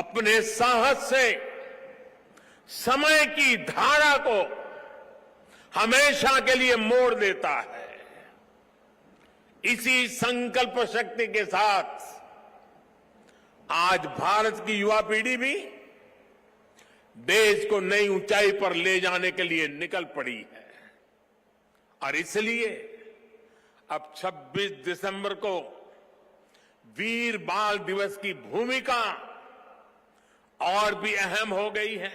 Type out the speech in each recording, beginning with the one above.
अपने साहस से समय की धारा को हमेशा के लिए मोड़ देता है। इसी संकल्प शक्ति के साथ आज भारत की युवा पीढ़ी भी देश को नई ऊंचाई पर ले जाने के लिए निकल पड़ी है और इसलिए अब 26 दिसंबर को वीर बाल दिवस की भूमिका और भी अहम हो गई है।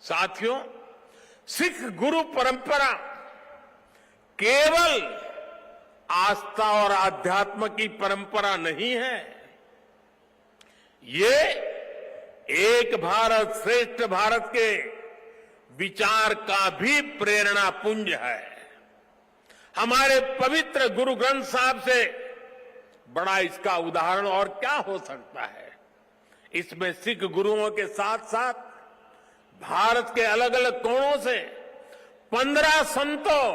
साथियों, सिख गुरु परंपरा केवल आस्था और आध्यात्म की परंपरा नहीं है, ये एक भारत श्रेष्ठ भारत के विचार का भी प्रेरणा पुंज है। हमारे पवित्र गुरु ग्रंथ साहब से बड़ा इसका उदाहरण और क्या हो सकता है। इसमें सिख गुरुओं के साथ साथ भारत के अलग अलग कोणों से 15 संतों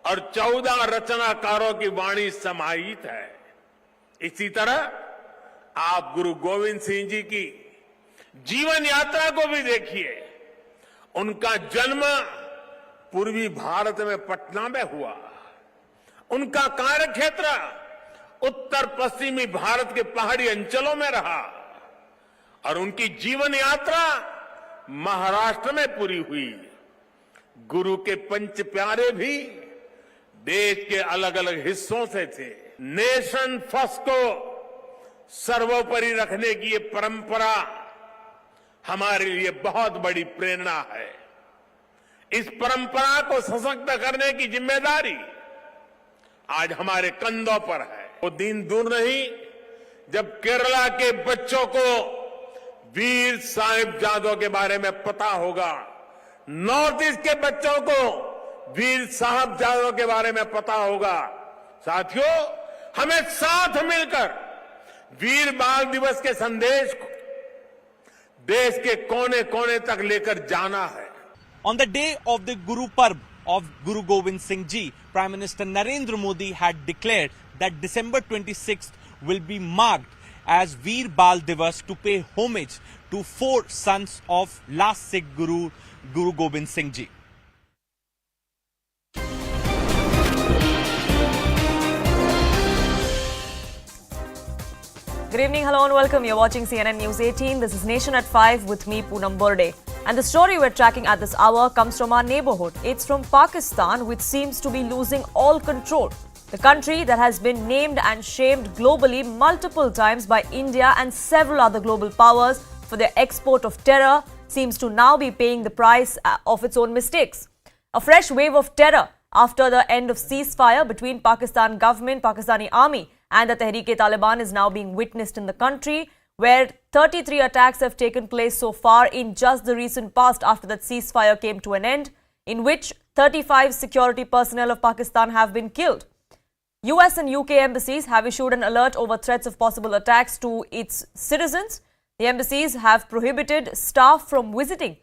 और 14 रचनाकारों की वाणी समाहित है। इसी तरह आप गुरु गोविंद सिंह जी की जीवन यात्रा को भी देखिए। उनका जन्म पूर्वी भारत में पटना में हुआ। उनका कार्यक्षेत्र उत्तर पश्चिमी भारत के पहाड़ी अंचलों में रहा और उनकी जीवन यात्रा महाराष्ट्र में पूरी हुई। गुरु के पंच प्यारे भी देश के अलग अलग हिस्सों से थे। नेशन फर्स्ट को सर्वोपरि रखने की ये परंपरा हमारे लिए बहुत बड़ी प्रेरणा है। इस परंपरा को सशक्त करने की जिम्मेदारी आज हमारे कंधों पर है। वो दिन दूर नहीं जब केरला के बच्चों को वीर साहिबजादों के बारे में पता होगा, नॉर्थ ईस्ट के बच्चों को वीर साहिबजादों के बारे में पता होगा। साथियों, हमें साथ मिलकर वीर बाल दिवस के संदेश को देश के कोने कोने तक लेकर जाना है। On the day of the Guru Parv of Guru Gobind Singh Ji, Prime Minister Narendra Modi had declared that December 26th will be marked as Veer Bal Divas to pay homage to 4 sons of last Sikh Guru, Guru Gobind Singh Ji. Good evening, hello and welcome. You're watching CNN News 18. This is Nation at 5 with me, Poonam Burde. And the story we're tracking at this hour comes from our neighborhood. It's from Pakistan, which seems to be losing all control. The country that has been named and shamed globally multiple times by India and several other global powers for their export of terror seems to now be paying the price of its own mistakes. A fresh wave of terror after the end of ceasefire between Pakistan government, Pakistani army and the Tehrik-e-Taliban is now being witnessed in the country, where 33 attacks have taken place so far in just the recent past after that ceasefire came to an end, in which 35 security personnel of Pakistan have been killed. US and UK embassies have issued an alert over threats of possible attacks to its citizens. The embassies have prohibited staff from visiting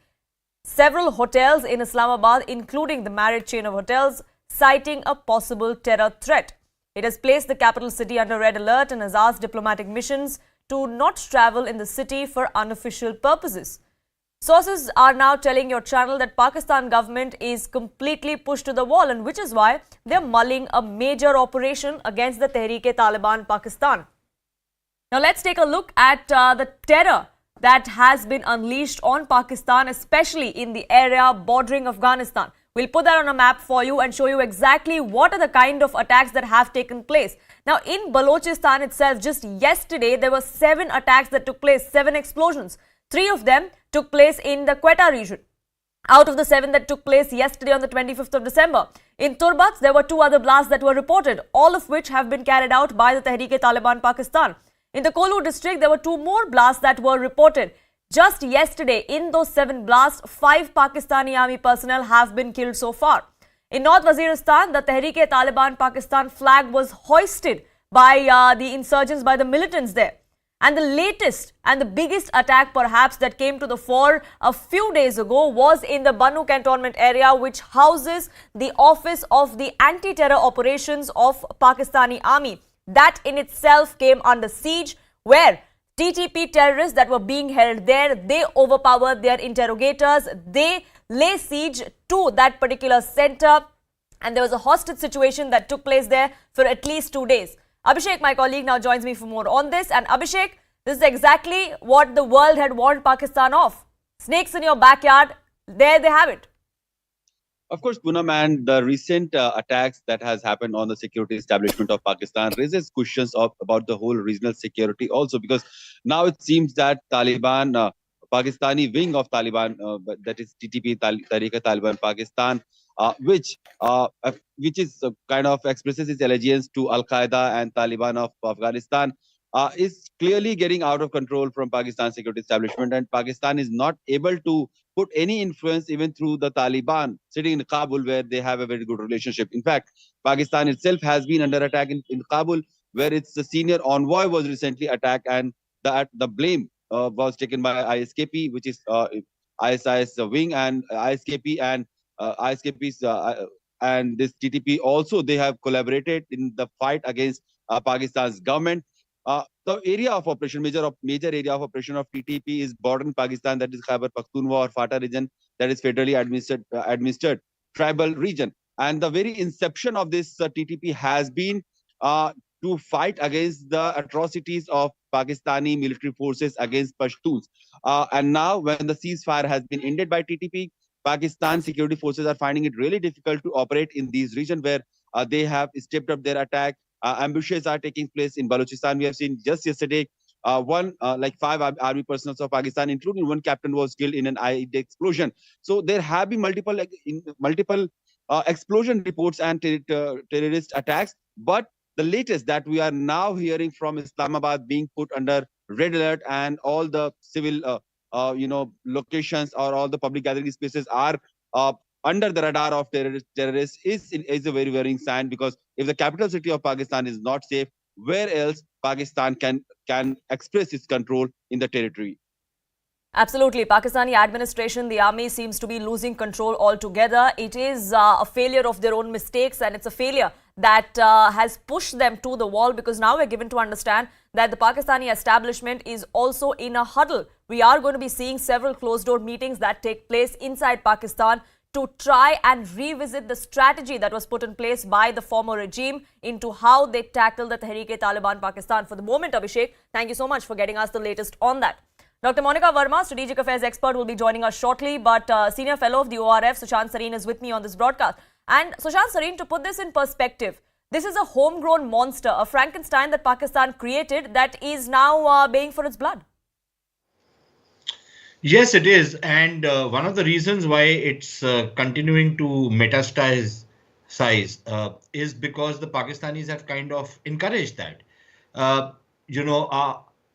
several hotels in Islamabad, including the married chain of hotels, citing a possible terror threat. It has placed the capital city under red alert and has asked diplomatic missions to not travel in the city for unofficial purposes. Sources are now telling your channel that Pakistan government is completely pushed to the wall, and which is why they're mulling a major operation against the Tehrik-e-Taliban Pakistan. Now let's take a look at the terror that has been unleashed on Pakistan, especially in the area bordering Afghanistan. We'll put that on a map for you and show you exactly what are the kind of attacks that have taken place. Now, in Balochistan itself, just yesterday, there were 7 attacks that took place, 7 explosions. 3 of them took place in the Quetta region, out of the 7 that took place yesterday on the 25th of December. In Turbat, there were 2 other blasts that were reported, all of which have been carried out by the Tehrik-e-Taliban Pakistan. In the Kohlu district, there were 2 more blasts that were reported. Just yesterday, in those 7 blasts, 5 Pakistani army personnel have been killed so far. In North Waziristan, the Tehrik-e-Taliban Pakistan flag was hoisted by the insurgents, by the militants there. And the latest and the biggest attack perhaps that came to the fore a few days ago was in the Bannu cantonment area, which houses the office of the anti-terror operations of Pakistani army. That in itself came under siege, where TTP terrorists that were being held there. They overpowered their interrogators. They lay siege to that particular center. And there was a hostage situation that took place there for at least 2 days. Abhishek, my colleague, now joins me for more on this. And Abhishek, this is exactly what the world had warned Pakistan of. Snakes in your backyard, there they have it. Of course, Poonam, and the recent attacks that has happened on the security establishment of Pakistan raises questions about the whole regional security also, because now it seems that Taliban, Pakistani wing of Taliban, that is TTP, Tehrik-e-Taliban Pakistan, which is kind of expresses its allegiance to Al-Qaeda and Taliban of Afghanistan, is clearly getting out of control from Pakistan's security establishment, and Pakistan is not able to put any influence even through the Taliban sitting in Kabul, where they have a very good relationship. In fact, Pakistan itself has been under attack in Kabul, where its senior envoy was recently attacked, and the blame was taken by ISKP, which is ISIS wing, and ISKP and ISKP's and this TTP also, they have collaborated in the fight against Pakistan's government. The area of operation, major area of operation of TTP is border in Pakistan, that is Khyber Pakhtunkhwa or FATA region, that is federally administered tribal region. And the very inception of this TTP has been to fight against the atrocities of Pakistani military forces against Pashtuns. And now, when the ceasefire has been ended by TTP, Pakistan security forces are finding it really difficult to operate in these regions where they have stepped up their attack. Ambushes are taking place in Balochistan. We have seen just yesterday, 5 army personnel of Pakistan, including one captain, was killed in an IED explosion. So there have been multiple explosion reports and terrorist attacks. But the latest that we are now hearing from Islamabad being put under red alert, and all the civil, locations or all the public gathering spaces are under the radar of terrorists is a very worrying sign, because if the capital city of Pakistan is not safe, where else Pakistan can express its control in the territory? Absolutely. Pakistani administration, the army, seems to be losing control altogether. It is a failure of their own mistakes, and it's a failure that has pushed them to the wall, because now we're given to understand that the Pakistani establishment is also in a huddle. We are going to be seeing several closed-door meetings that take place inside Pakistan to try and revisit the strategy that was put in place by the former regime into how they tackle the Tehrik-e-Taliban Pakistan. For the moment, Abhishek, thank you so much for getting us the latest on that. Dr. Monica Verma, strategic affairs expert, will be joining us shortly, but senior fellow of the ORF, Sushant Sareen, is with me on this broadcast. And Sushant Sareen, to put this in perspective, this is a homegrown monster, a Frankenstein that Pakistan created that is now baying for its blood. Yes, it is. And one of the reasons why it's continuing to metastasize is because the Pakistanis have kind of encouraged that.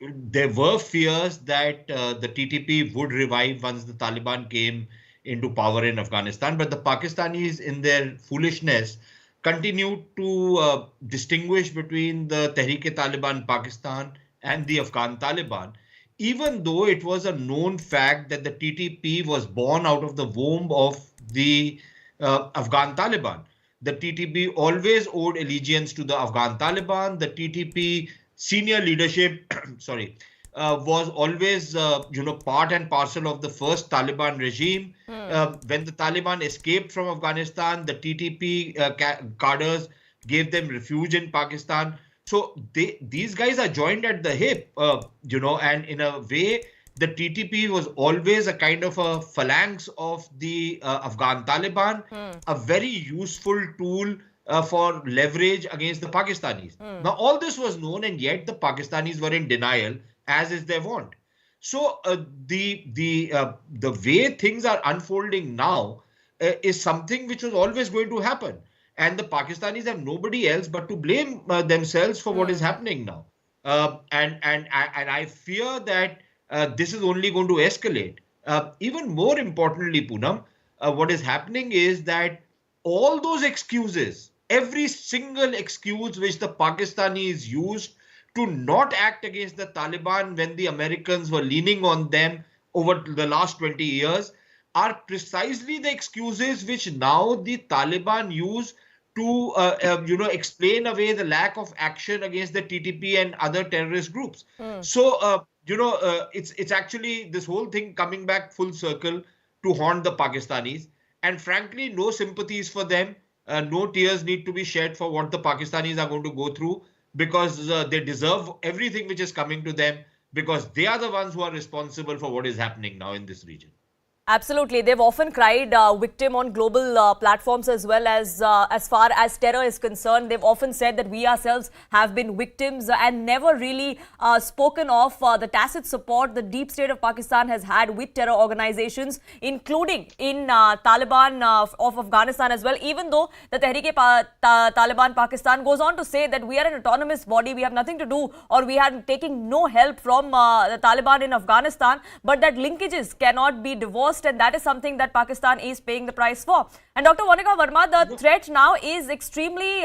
There were fears that the TTP would revive once the Taliban came into power in Afghanistan. But the Pakistanis, in their foolishness, continued to distinguish between the Tehrik-e-Taliban Pakistan and the Afghan Taliban, even though it was a known fact that the TTP was born out of the womb of the Afghan Taliban. The TTP always owed allegiance to the Afghan Taliban. The TTP senior leadership, was always, part and parcel of the first Taliban regime. When the Taliban escaped from Afghanistan, the TTP cadres gave them refuge in Pakistan. So these guys are joined at the hip, and in a way, the TTP was always a kind of a phalanx of the Afghan Taliban, a very useful tool for leverage against the Pakistanis. Now, all this was known, and yet the Pakistanis were in denial, as is their wont. So the way things are unfolding now is something which was always going to happen. And the Pakistanis have nobody else but to blame themselves for what is happening now. And I fear that this is only going to escalate. Even more importantly, Poonam, what is happening is that all those excuses, every single excuse which the Pakistanis used to not act against the Taliban when the Americans were leaning on them over the last 20 years, are precisely the excuses which now the Taliban use to explain away the lack of action against the TTP and other terrorist groups. So it's actually this whole thing coming back full circle to haunt the Pakistanis. And frankly, no sympathies for them. No tears need to be shed for what the Pakistanis are going to go through, because they deserve everything which is coming to them, because they are the ones who are responsible for what is happening now in this region. Absolutely. They've often cried victim on global platforms as well, as far as terror is concerned. They've often said that we ourselves have been victims and never really spoken of the tacit support the deep state of Pakistan has had with terror organizations, including in Taliban of Afghanistan as well, even though the Tehrik-e-Taliban Pakistan goes on to say that we are an autonomous body, we have nothing to do, or we are taking no help from the Taliban in Afghanistan, but that linkages cannot be divorced. And that is something that Pakistan is paying the price for. And Dr. Monica Verma, the threat now is extremely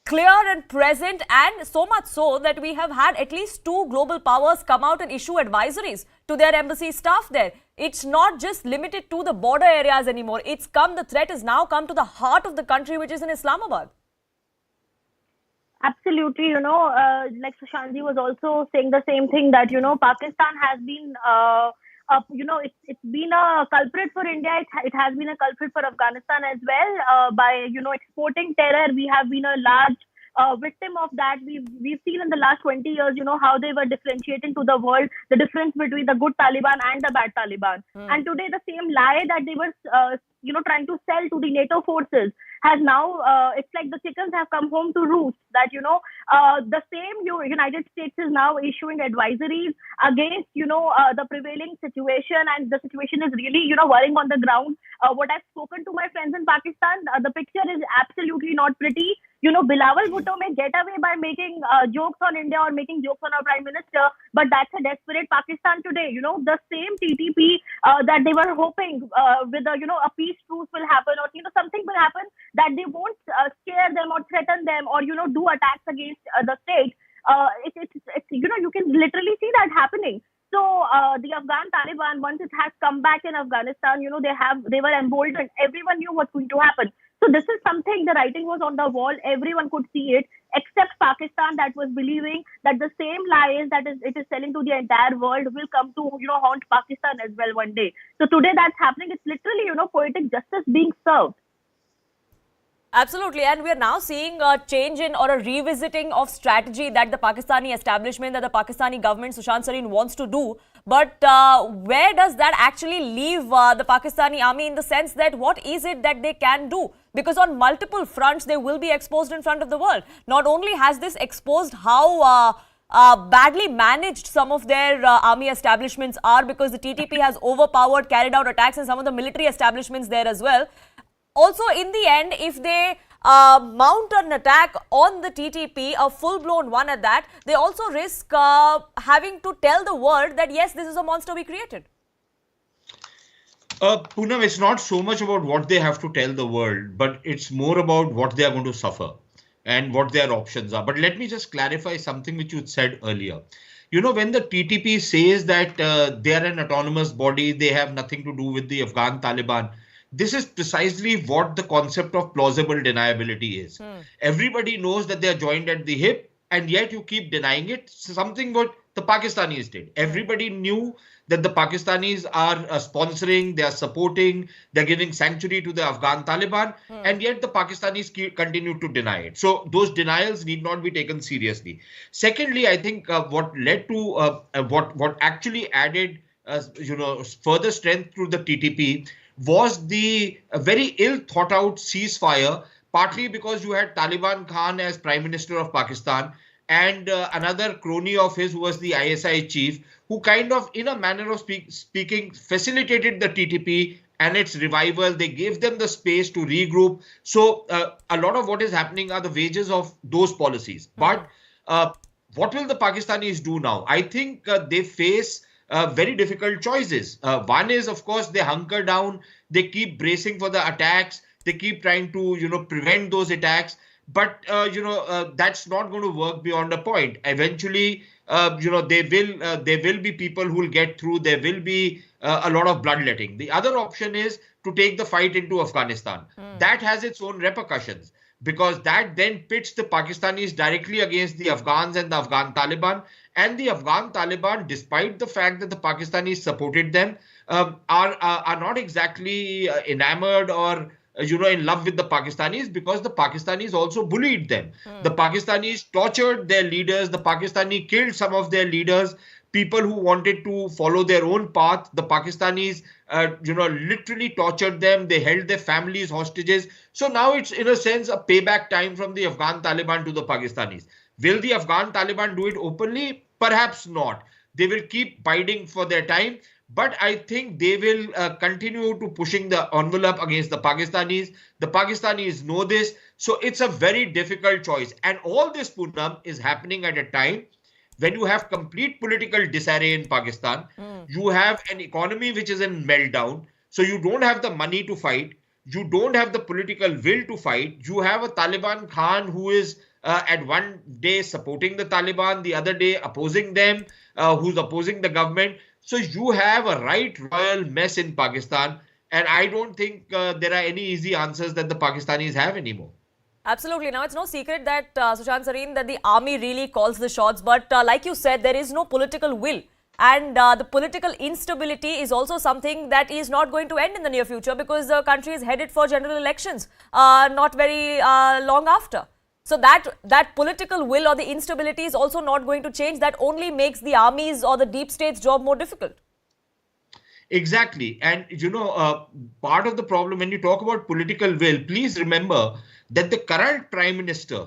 clear and present, and so much so that we have had at least 2 global powers come out and issue advisories to their embassy staff there. It's not just limited to the border areas anymore. The threat has now come to the heart of the country, which is in Islamabad. Absolutely, like Sushantji was also saying the same thing, that, Pakistan has been it's been a culprit for India. It has been a culprit for Afghanistan as well. By exporting terror, we have been a large victim of that. We've seen in the last 20 years, how they were differentiating to the world the difference between the good Taliban and the bad Taliban. And today, the same lie that they were trying to sell to the NATO forces has now, it's like the chickens have come home to roost, that, the same United States is now issuing advisories against, the prevailing situation, and the situation is really, worrying on the ground. What I've spoken to my friends in Pakistan, the picture is absolutely not pretty. Bilawal Bhutto may get away by making jokes on India or making jokes on our Prime Minister, but that's a desperate Pakistan today. The same TTP that they were hoping with a peace truce will happen, or something will happen, that they won't scare them or threaten them or do attacks against the state. It's you can literally see that happening. So the Afghan Taliban, once it has come back in Afghanistan, they were emboldened. Everyone knew what's going to happen. So this is something, the writing was on the wall. Everyone could see it, except Pakistan, that was believing that the same lies that it is selling to the entire world will come to haunt Pakistan as well one day. So today that's happening. It's literally poetic justice being served. Absolutely, and we are now seeing a change in, or a revisiting of strategy that the Pakistani establishment, that the Pakistani government, Sushant Sareen, wants to do. But where does that actually leave the Pakistani army, in the sense that what is it that they can do? Because on multiple fronts, they will be exposed in front of the world. Not only has this exposed how badly managed some of their army establishments are, because the TTP has overpowered, carried out attacks in some of the military establishments there as well. Also, in the end, if they mount an attack on the TTP, a full-blown one at that, they also risk having to tell the world that, yes, this is a monster we created. Poonam, it's not so much about what they have to tell the world, but it's more about what they are going to suffer and what their options are. But let me just clarify something which you said earlier. When the TTP says that they are an autonomous body, they have nothing to do with the Afghan Taliban, this is precisely what the concept of plausible deniability is. Everybody knows that they are joined at the hip, and yet you keep denying it. Something what the Pakistanis did. Everybody knew that the Pakistanis are sponsoring, they are supporting, they're giving sanctuary to the Afghan Taliban, and yet the Pakistanis continue to deny it. So those denials need not be taken seriously. Secondly, I think what led to what actually added further strength to the TTP was the very ill thought out ceasefire, partly because you had Taliban Khan as Prime Minister of Pakistan and another crony of his who was the ISI chief, who kind of, in a manner of speaking, facilitated the TTP and its revival. They gave them the space to regroup. So a lot of what is happening are the wages of those policies. But what will the Pakistanis do now? I think they face very difficult choices. One is, of course, they hunker down, they keep bracing for the attacks, they keep trying to, prevent those attacks. But, that's not going to work beyond a point. Eventually, there will be people who will get through. There will be a lot of bloodletting. The other option is to take the fight into Afghanistan. That has its own repercussions, because that then pits the Pakistanis directly against the Afghans and the Afghan Taliban. And the Afghan Taliban, despite the fact that the Pakistanis supported them, are not exactly enamored or in love with the Pakistanis, because the Pakistanis also bullied them. The Pakistanis tortured their leaders. The Pakistani killed some of their leaders, people who wanted to follow their own path. The Pakistanis, literally tortured them. They held their families hostages. So now it's, in a sense, a payback time from the Afghan Taliban to the Pakistanis. Will the Afghan Taliban do it openly? Perhaps not. They will keep biding for their time. But I think they will continue to pushing the envelope against the Pakistanis. The Pakistanis know this. So it's a very difficult choice. And all this, Poonam, is happening at a time when you have complete political disarray in Pakistan. You have an economy which is in meltdown. So you don't have the money to fight. You don't have the political will to fight. You have a Taliban Khan who is at one day supporting the Taliban, the other day opposing them, who's opposing the government. So you have a right royal mess in Pakistan. And I don't think there are any easy answers that the Pakistanis have anymore. Absolutely. Now, it's no secret that, Sushant Sareen, that the army really calls the shots. But like you said, there is no political will. And the political instability is also something that is not going to end in the near future, because the country is headed for general elections not very long after. So that political will or the instability is also not going to change. That only makes the army's or the deep state's job more difficult. Exactly. And, part of the problem when you talk about political will, please remember that the current Prime Minister,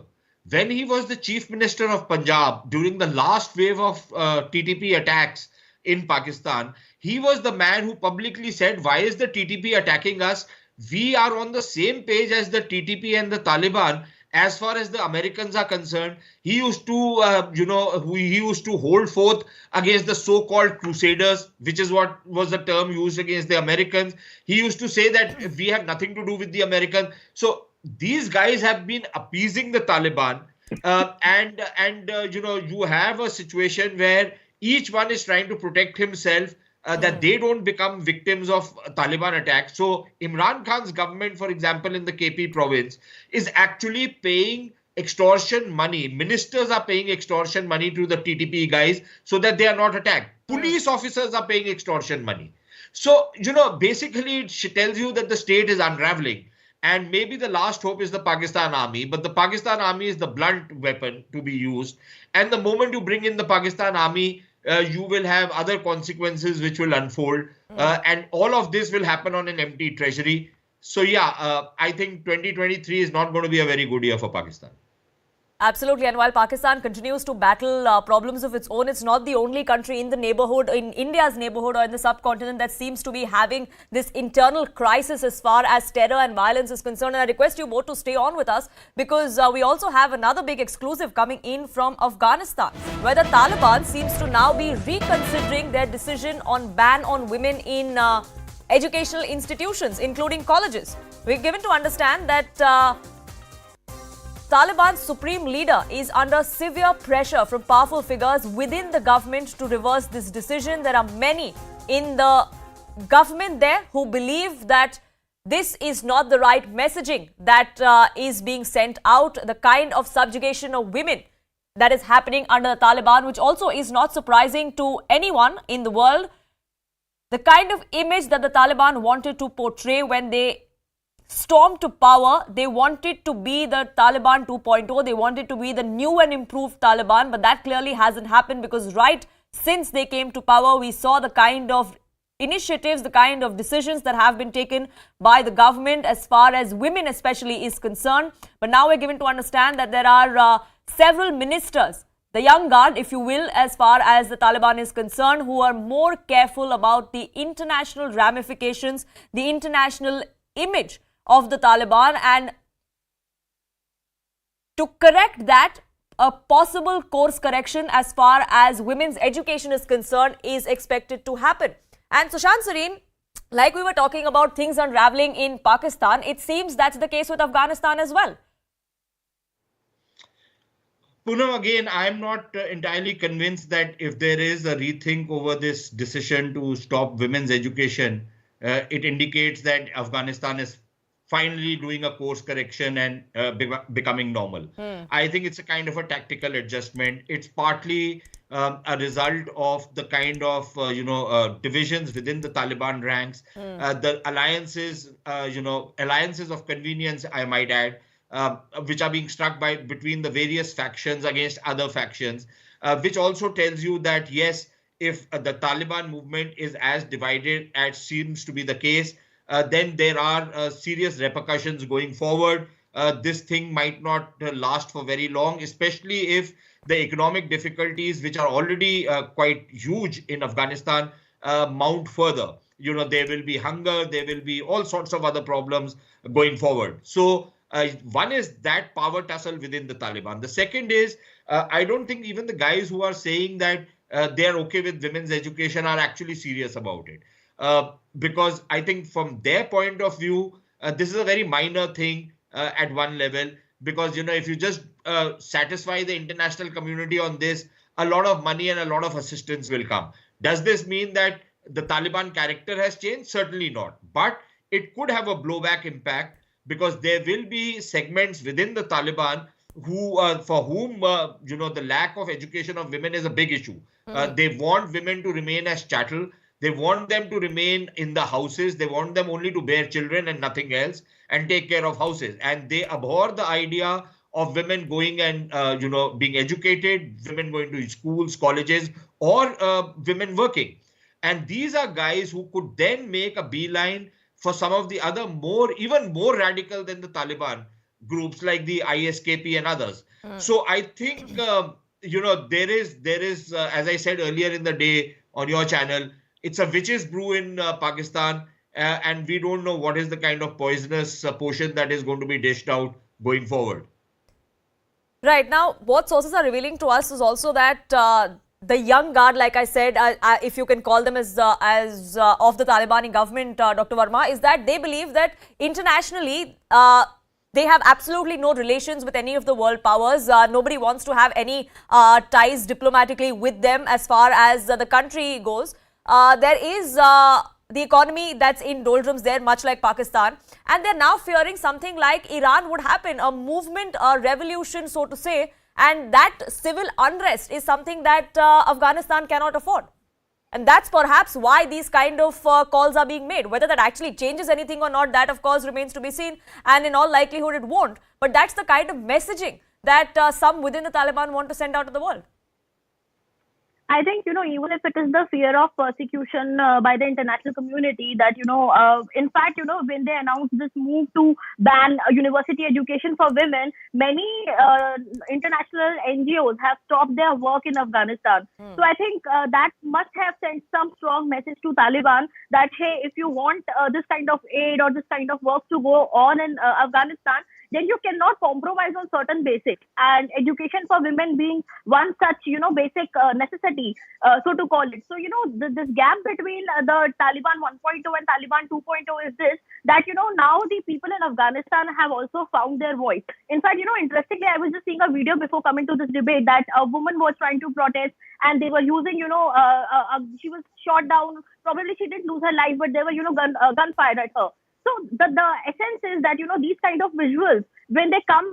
when he was the Chief Minister of Punjab during the last wave of TTP attacks in Pakistan, he was the man who publicly said, why is the TTP attacking us? We are on the same page as the TTP and the Taliban. As far as the Americans are concerned, he used to, he used to hold forth against the so-called crusaders, which is what was the term used against the Americans. He used to say that we have nothing to do with the Americans. So these guys have been appeasing the Taliban, you have a situation where each one is trying to protect himself, that they don't become victims of Taliban attacks. So Imran Khan's government, for example, in the KP province, is actually paying extortion money. Ministers are paying extortion money to the TTP guys so that they are not attacked. Police officers are paying extortion money. So, basically it tells you that the state is unraveling. And maybe the last hope is the Pakistan army. But the Pakistan army is the blunt weapon to be used. And the moment you bring in the Pakistan army, you will have other consequences which will unfold. And all of this will happen on an empty treasury. So, I think 2023 is not going to be a very good year for Pakistan. Absolutely. And while Pakistan continues to battle problems of its own, it's not the only country in the neighborhood, in India's neighborhood or in the subcontinent, that seems to be having this internal crisis as far as terror and violence is concerned. And I request you both to stay on with us, because we also have another big exclusive coming in from Afghanistan, where the Taliban seems to now be reconsidering their decision on ban on women in educational institutions, including colleges. We're given to understand that Taliban's supreme leader is under severe pressure from powerful figures within the government to reverse this decision. There are many in the government there who believe that this is not the right messaging that is being sent out. The kind of subjugation of women that is happening under the Taliban, which also is not surprising to anyone in the world. The kind of image that the Taliban wanted to portray when they stormed to power, they wanted to be the Taliban 2.0. They wanted to be the new and improved Taliban, but that clearly hasn't happened, because right since they came to power, we saw the kind of initiatives, the kind of decisions that have been taken by the government as far as women especially is concerned. But now we're given to understand that there are several ministers, the young guard, if you will, as far as the Taliban is concerned, who are more careful about the international ramifications, the international image of the Taliban, and to correct that, a possible course correction as far as women's education is concerned is expected to happen. And Sushant Sareen, like we were talking about things unraveling in Pakistan, it seems that's the case with Afghanistan as well. Poonam, again, I'm not entirely convinced that if there is a rethink over this decision to stop women's education, it indicates that Afghanistan is finally doing a course correction and becoming normal. I think it's a kind of a tactical adjustment. It's partly a result of the kind of divisions within the Taliban ranks, the alliances, alliances of convenience, I might add, which are being struck between the various factions against other factions, which also tells you that yes, if the Taliban movement is as divided as seems to be the case, then there are serious repercussions going forward. This thing might not last for very long, especially if the economic difficulties, which are already quite huge in Afghanistan, mount further. There will be hunger, there will be all sorts of other problems going forward. So one is that power tussle within the Taliban. The second is, I don't think even the guys who are saying that they're okay with women's education are actually serious about it. Because I think from their point of view, this is a very minor thing at one level, because, if you just satisfy the international community on this, a lot of money and a lot of assistance will come. Does this mean that the Taliban character has changed? Certainly not. But it could have a blowback impact, because there will be segments within the Taliban who, for whom, the lack of education of women is a big issue. They want women to remain as chattel. They want them to remain in the houses. They want them only to bear children and nothing else and take care of houses. And they abhor the idea of women going and, being educated, women going to schools, colleges, or women working. And these are guys who could then make a beeline for some of the other even more radical than the Taliban groups like the ISKP and others. So I think, there is, as I said earlier in the day on your channel, it's a witch's brew in Pakistan, and we don't know what is the kind of poisonous potion that is going to be dished out going forward. Right. Now, what sources are revealing to us is also that the young guard, like I said, if you can call them as of the Talibani government, Dr. Verma, is that they believe that internationally they have absolutely no relations with any of the world powers. Nobody wants to have any ties diplomatically with them as far as the country goes. There is the economy that's in doldrums there, much like Pakistan. And they're now fearing something like Iran would happen, a movement, a revolution, so to say. And that civil unrest is something that Afghanistan cannot afford. And that's perhaps why these kind of calls are being made. Whether that actually changes anything or not, that of course remains to be seen. And in all likelihood, it won't. But that's the kind of messaging that some within the Taliban want to send out to the world. I think, even if it is the fear of persecution by the international community that, in fact, when they announced this move to ban university education for women, many international NGOs have stopped their work in Afghanistan. So I think that must have sent some strong message to Taliban that, hey, if you want this kind of aid or this kind of work to go on in Afghanistan, then you cannot compromise on certain basics, and education for women being one such, basic necessity, so to call it. So, this gap between the Taliban 1.0 and Taliban 2.0 is this, that, now the people in Afghanistan have also found their voice. In fact, interestingly, I was just seeing a video before coming to this debate that a woman was trying to protest and they were using, she was shot down. Probably she didn't lose her life, but there were, gunfire at her. So the essence is that, these kind of visuals, when they come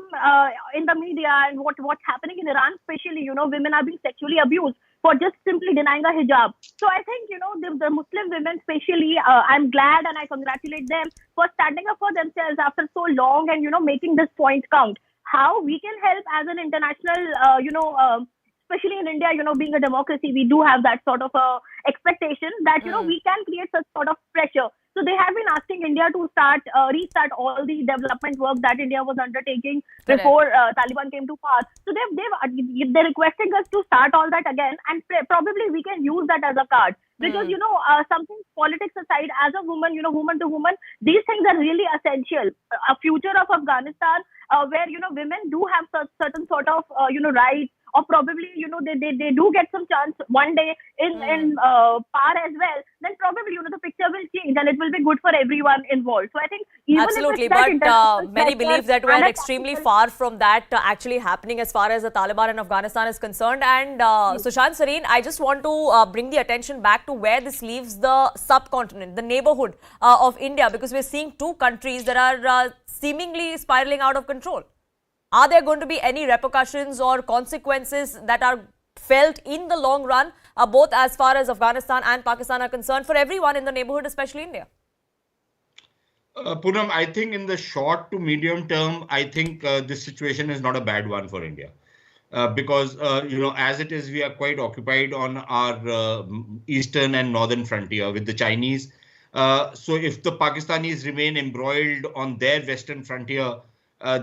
in the media and what's happening in Iran, especially, women are being sexually abused for just simply denying a hijab. So I think, the Muslim women especially, I'm glad and I congratulate them for standing up for themselves after so long and, making this point count. How we can help as an international, especially in India, being a democracy, we do have that sort of expectation that, we can create such sort of pressure. So they have been asking India to restart all the development work that India was undertaking before Taliban came to power. So they're requesting us to start all that again, and probably we can use that as a card. Because, something politics aside, as a woman, woman to woman, these things are really essential. A future of Afghanistan where, women do have certain sort of, rights, or probably, they do get some chance one day in power as well, then probably, the picture will change and it will be good for everyone involved. So I think even absolutely, if it's but many believe that we're extremely far from that actually happening as far as the Taliban in Afghanistan is concerned. And Sushant Sareen, I just want to bring the attention back to where this leaves the subcontinent, the neighborhood of India, because we're seeing two countries that are seemingly spiraling out of control. Are there going to be any repercussions or consequences that are felt in the long run, both as far as Afghanistan and Pakistan are concerned, for everyone in the neighborhood, especially India? Poonam, I think in the short to medium term, I think this situation is not a bad one for India. Because, as it is, we are quite occupied on our eastern and northern frontier with the Chinese. So if the Pakistanis remain embroiled on their western frontier,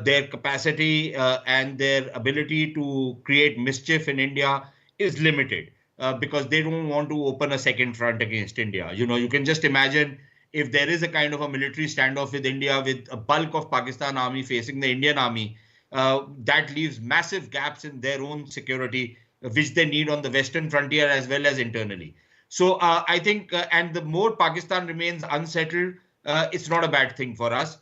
their capacity and their ability to create mischief in India is limited because they don't want to open a second front against India. You can just imagine if there is a kind of a military standoff with India with a bulk of Pakistan army facing the Indian army, that leaves massive gaps in their own security, which they need on the western frontier as well as internally. So I think, and the more Pakistan remains unsettled, it's not a bad thing for us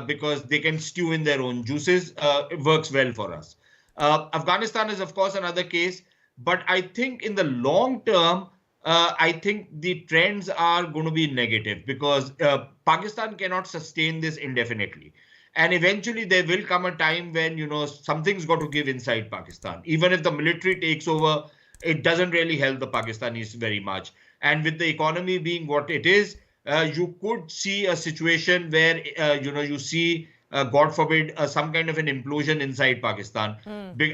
because they can stew in their own juices. It works well for us. Afghanistan is, of course, another case. But I think in the long term, I think the trends are going to be negative because Pakistan cannot sustain this indefinitely. And eventually there will come a time when, something's got to give inside Pakistan. Even if the military takes over, it doesn't really help the Pakistanis very much. And with the economy being what it is, you could see a situation where, you see, God forbid, some kind of an implosion inside Pakistan.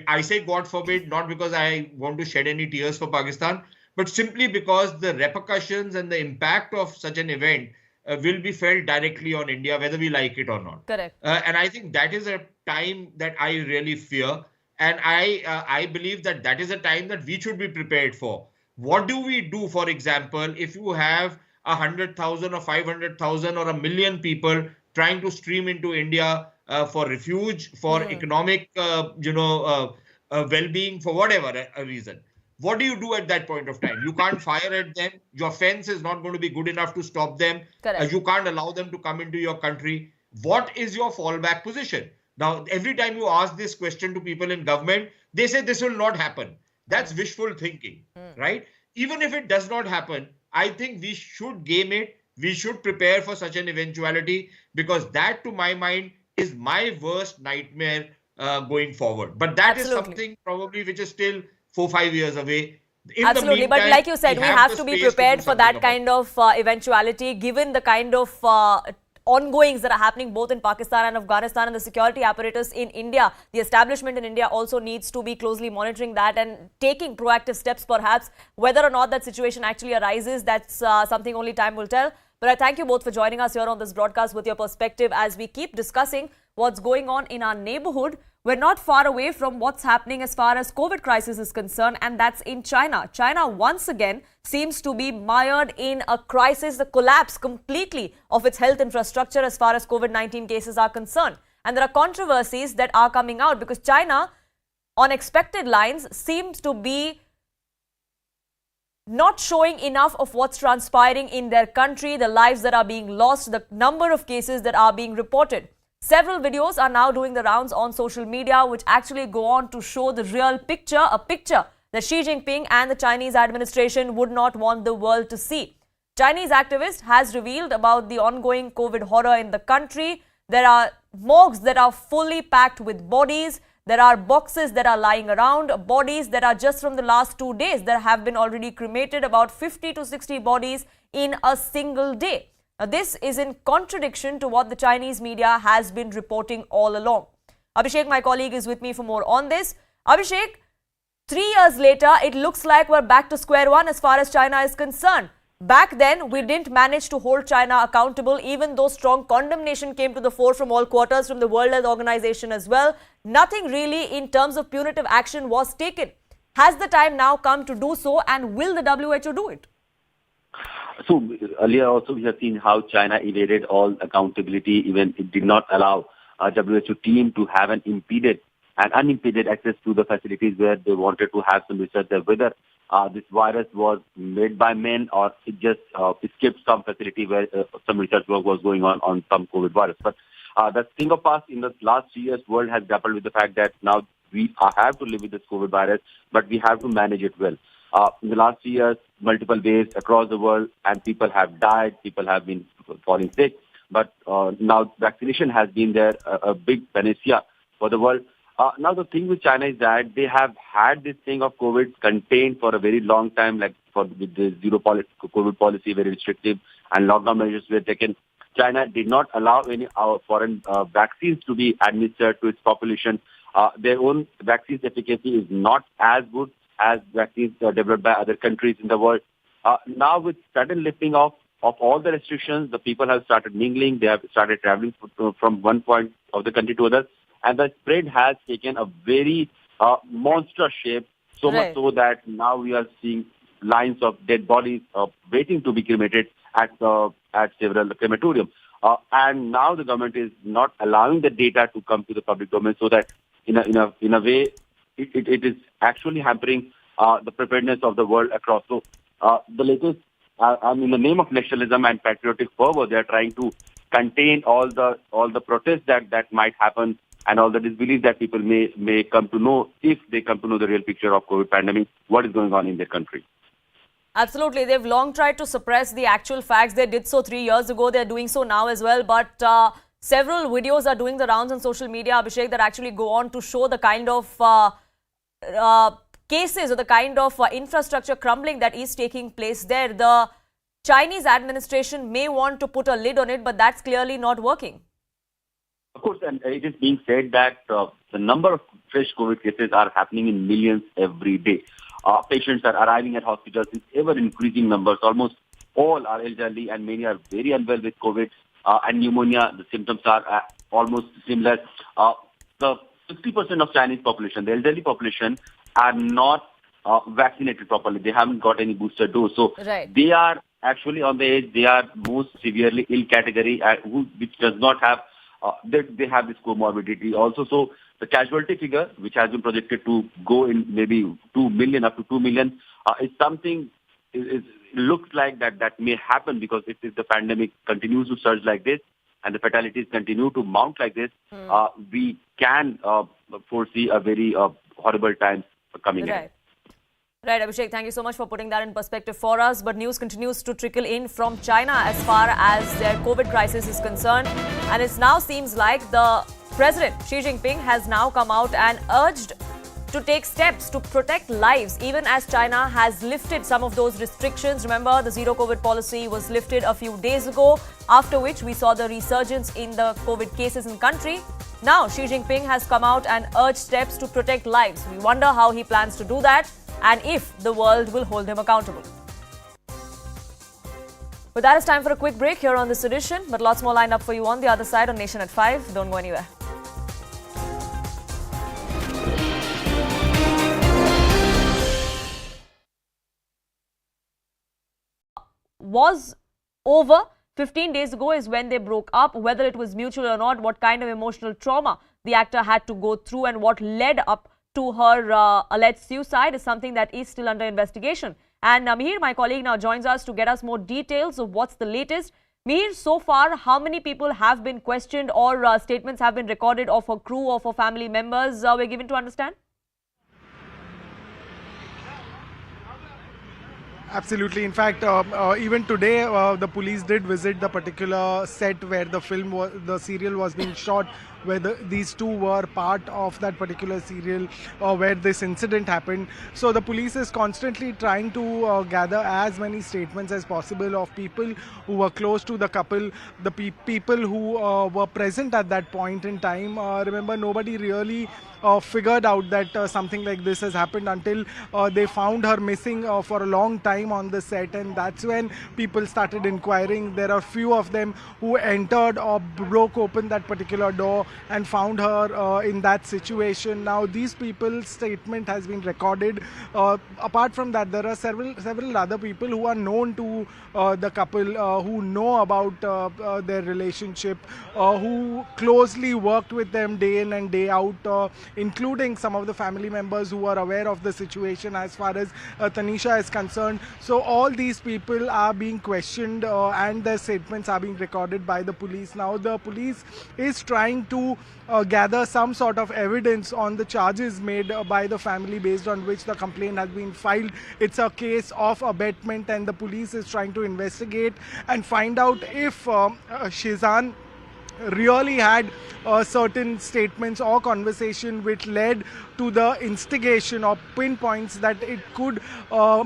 I say God forbid, not because I want to shed any tears for Pakistan, but simply because the repercussions and the impact of such an event will be felt directly on India, whether we like it or not. Correct. And I think that is a time that I really fear. And I believe that is a time that we should be prepared for. What do we do, for example, if you have 100,000 or 500,000 or 1 million people trying to stream into India for refuge, for economic, well-being, for whatever reason? What do you do at that point of time? You can't fire at them. Your fence is not going to be good enough to stop them. You can't allow them to come into your country. What is your fallback position? Now, every time you ask this question to people in government, they say this will not happen. That's wishful thinking, right? Even if it does not happen, I think we should game it. We should prepare for such an eventuality because that, to my mind, is my worst nightmare going forward. But that is something probably which is still 4-5 years away. Absolutely, but like you said, we have to be prepared for that kind of eventuality, given the kind of ongoings that are happening both in Pakistan and Afghanistan, and the security apparatus in India. The establishment in India also needs to be closely monitoring that and taking proactive steps, perhaps. Whether or not that situation actually arises, that's something only time will tell. But I thank you both for joining us here on this broadcast with your perspective as we keep discussing what's going on in our neighborhood. We're not far away from what's happening as far as COVID crisis is concerned, and that's in China. China once again seems to be mired in a crisis, the collapse completely of its health infrastructure as far as COVID-19 cases are concerned. And there are controversies that are coming out because China, on expected lines, seems to be not showing enough of what's transpiring in their country, the lives that are being lost, the number of cases that are being reported. Several videos are now doing the rounds on social media which actually go on to show the real picture, a picture that Xi Jinping and the Chinese administration would not want the world to see. Chinese activist has revealed about the ongoing COVID horror in the country. There are morgues that are fully packed with bodies. There are boxes that are lying around, bodies that are just from the last 2 days. There have been already cremated about 50 to 60 bodies in a single day. Now, this is in contradiction to what the Chinese media has been reporting all along. Abhishek, my colleague, is with me for more on this. Abhishek, 3 years later, it looks like we're back to square one as far as China is concerned. Back then, we didn't manage to hold China accountable, even though strong condemnation came to the fore from all quarters, from the World Health Organization as well. Nothing really in terms of punitive action was taken. Has the time now come to do so, and will the WHO do it? So earlier also we have seen how China evaded all accountability. Even it did not allow WHO team to have an unimpeded access to the facilities where they wanted to have some research there, whether this virus was made by men or it just escaped some facility where some research work was going on some COVID virus. But the thing of past, in the last 3 years, world has grappled with the fact that now we have to live with this COVID virus, but we have to manage it well. In the last 3 years, multiple waves across the world, and people have died, people have been falling sick. But now vaccination has been there, a big panacea for the world. Now, the thing with China is that they have had this thing of COVID contained for a very long time, like with the COVID policy, very restrictive, and lockdown measures were taken. China did not allow any foreign vaccines to be administered to its population. Their own vaccines efficacy is not as good as vaccines developed by other countries in the world. Now, with sudden lifting of all the restrictions, the people have started mingling. They have started traveling from one point of the country to other. And the spread has taken a very monstrous shape, so much so that now we are seeing lines of dead bodies waiting to be cremated at several crematoriums. And now the government is not allowing the data to come to the public domain, so that in a way it is actually hampering the preparedness of the world across. So the latest, in the name of nationalism and patriotic fervor, they are trying to contain all the protests that might happen, and all the disbelief that people may come to know, if they come to know the real picture of COVID pandemic, what is going on in their country. Absolutely. They've long tried to suppress the actual facts. They did so 3 years ago. They're doing so now as well. But several videos are doing the rounds on social media, Abhishek, that actually go on to show the kind of cases or the kind of infrastructure crumbling that is taking place there. The Chinese administration may want to put a lid on it, but that's clearly not working. Of course, and it is being said that the number of fresh COVID cases are happening in millions every day. Patients are arriving at hospitals in ever-increasing numbers. Almost all are elderly and many are very unwell with COVID and pneumonia. The symptoms are almost similar. The 60% of Chinese population, the elderly population, are not vaccinated properly. They haven't got any booster dose. So they are actually on the edge. They are most severely ill category, which does not have they have this comorbidity also. So the casualty figure, which has been projected to go in maybe 2 million, up to 2 million, is something, looks like that may happen, because if the pandemic continues to surge like this and the fatalities continue to mount like this, we can foresee a very horrible time coming in. Right, Abhishek, thank you so much for putting that in perspective for us. But news continues to trickle in from China as far as their COVID crisis is concerned. And it now seems like the President, Xi Jinping, has now come out and urged to take steps to protect lives, even as China has lifted some of those restrictions. Remember, the zero COVID policy was lifted a few days ago, after which we saw the resurgence in the COVID cases in the country. Now, Xi Jinping has come out and urged steps to protect lives. We wonder how he plans to do that, and if the world will hold him accountable. With that, it's time for a quick break here on this edition, but lots more lined up for you on the other side on Nation at 5. Don't go anywhere. Was over 15 days ago is when they broke up. Whether it was mutual or not, what kind of emotional trauma the actor had to go through and what led up to her alleged suicide is something that is still under investigation. And Mihir, my colleague, now joins us to get us more details of what's the latest. Mihir, so far, how many people have been questioned or statements have been recorded of her crew or for family members we're given to understand? Absolutely. In fact, even today, the police did visit the particular set where the serial was being shot, where these two were part of that particular serial where this incident happened. So the police is constantly trying to gather as many statements as possible of people who were close to the couple, the people who were present at that point in time. Remember, nobody really figured out that something like this has happened until they found her missing for a long time on the set, and that's when people started inquiring. There are few of them who entered or broke open that particular door and found her in that situation. Now these people's statement has been recorded. Apart from that, there are several other people who are known to the couple, who know about their relationship, who closely worked with them day in and day out, including some of the family members who are aware of the situation as far as Tanisha is concerned. So all these people are being questioned and their statements are being recorded by the police. Now the police is trying to gather some sort of evidence on the charges made by the family based on which the complaint has been filed. It's a case of abetment, and the police is trying to investigate and find out if Shizan really had certain statements or conversation which led to the instigation or pinpoints that it could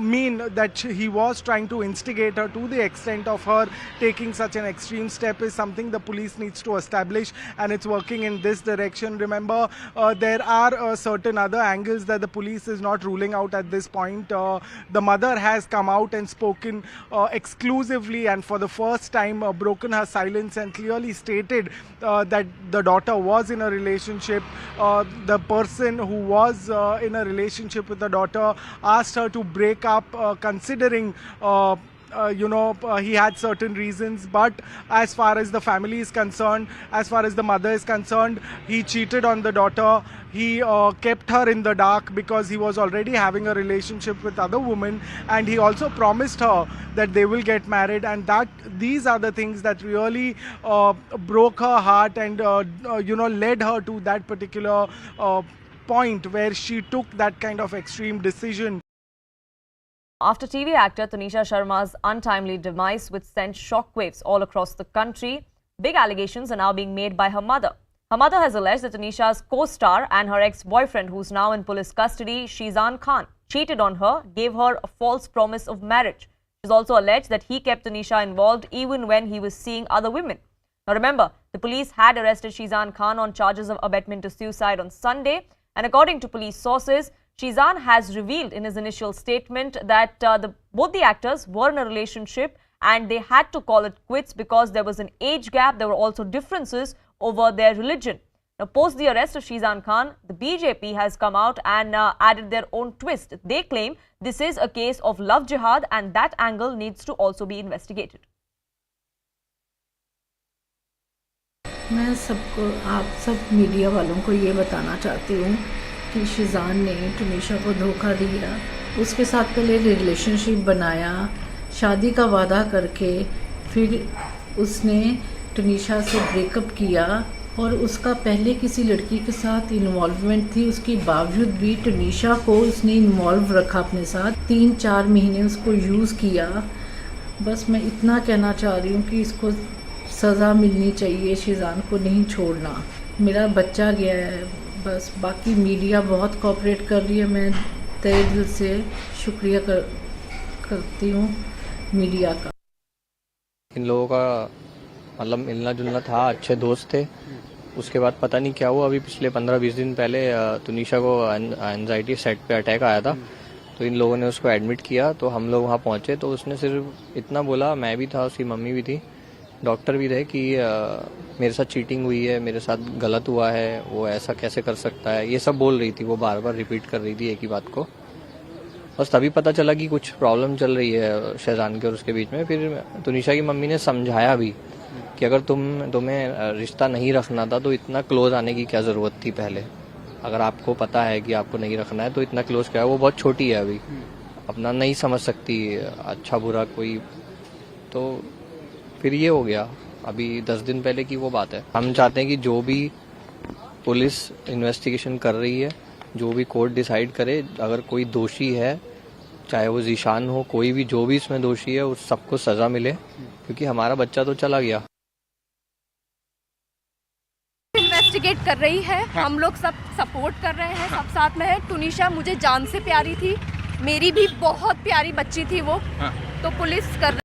mean that he was trying to instigate her to the extent of her taking such an extreme step is something the police needs to establish, and it's working in this direction. Remember, there are certain other angles that the police is not ruling out at this point. The mother has come out and spoken exclusively and for the first time broken her silence and clearly stated that the daughter was in a relationship. The person who was in a relationship with the daughter asked her to break up, considering he had certain reasons, but as far as the family is concerned, as far as the mother is concerned, he cheated on the daughter. He kept her in the dark because he was already having a relationship with other women, and he also promised her that they will get married, and that these are the things that really broke her heart and led her to that particular point where she took that kind of extreme decision. After TV actor Tanisha Sharma's untimely demise, which sent shockwaves all across the country, big allegations are now being made by her mother. Her mother has alleged that Tanisha's co-star and her ex-boyfriend, who's now in police custody, Shizan Khan, cheated on her, gave her a false promise of marriage. She's also alleged that he kept Tanisha involved even when he was seeing other women. Now remember, the police had arrested Shizan Khan on charges of abetment to suicide on Sunday, and according to police sources, Shizan has revealed in his initial statement that both the actors were in a relationship and they had to call it quits because there was an age gap. There were also differences over their religion. Now, post the arrest of Shizan Khan, the BJP has come out and added their own twist. They claim this is a case of love jihad and that angle needs to also be investigated. मैं सबको आप सब media वालों को ये बताना चाहती हूँ कि शिजान ने टुनीशा को धोखा दिया, उसके साथ पहले रिलेशनशिप बनाया, शादी का वादा करके फिर उसने टुनीशा से ब्रेकअप किया और उसका पहले किसी लड़की के साथ इन्वॉल्वमेंट थी। उसके बावजूद भी टुनीशा को उसने इन्वॉल्व रखा अपने साथ, 3-4 महीने उसको यूज़ किया। बस मैं इतना कहना चाह रही हूँ कि इसको सज़ा मिलनी चाहिए, शिजान को नहीं छोड़ना। मेरा बच्चा गया है, बस बाकी मीडिया बहुत कोऑपरेट कर रही है। मैं तहे दिल से शुक्रिया करती हूँ मीडिया का। इन लोगों का मतलब मिलना जुलना था, अच्छे दोस्त थे। उसके बाद पता नहीं क्या हुआ, अभी पिछले 15-20 दिन पहले तुनिशा को एंजाइटी सेट पे अटैक आया था, तो इन लोगों ने उसको एडमिट किया। तो हम लोग वहाँ पहुँचे तो उसने सिर्फ इतना बोला, मैं भी था, उसकी मम्मी भी थी, डॉक्टर भी थे, कि मेरे साथ चीटिंग हुई है, मेरे साथ गलत हुआ है, वो ऐसा कैसे कर सकता है, ये सब बोल रही थी। वो बार बार रिपीट कर रही थी एक ही बात को। बस तभी पता चला कि कुछ प्रॉब्लम चल रही है शहजान के और उसके बीच में। फिर तुनिशा की मम्मी ने समझाया भी कि अगर तुम्हें रिश्ता नहीं रखना था तो इतना क्लोज आने की क्या ज़रूरत थी पहले। अगर आपको पता है कि आपको नहीं रखना है तो इतना क्लोज क्या है, वो बहुत छोटी है अभी, अपना नहीं समझ सकती अच्छा बुरा कोई। तो फिर ये हो गया, अभी 10 दिन पहले की वो बात है। हम चाहते हैं कि जो भी पुलिस इन्वेस्टिगेशन कर रही है, जो भी कोर्ट डिसाइड करे, अगर कोई दोषी है, चाहे वो जीशान हो, कोई भी जो भी इसमें दोषी है, उस सबको सजा मिले, क्योंकि हमारा बच्चा तो चला गया। इन्वेस्टिगेट कर रही है, हम लोग सब सपोर्ट कर रहे हैं, सब साथ में है। टुनीशा मुझे जान से प्यारी थी, मेरी भी बहुत प्यारी बच्ची थी वो, तो पुलिस कर।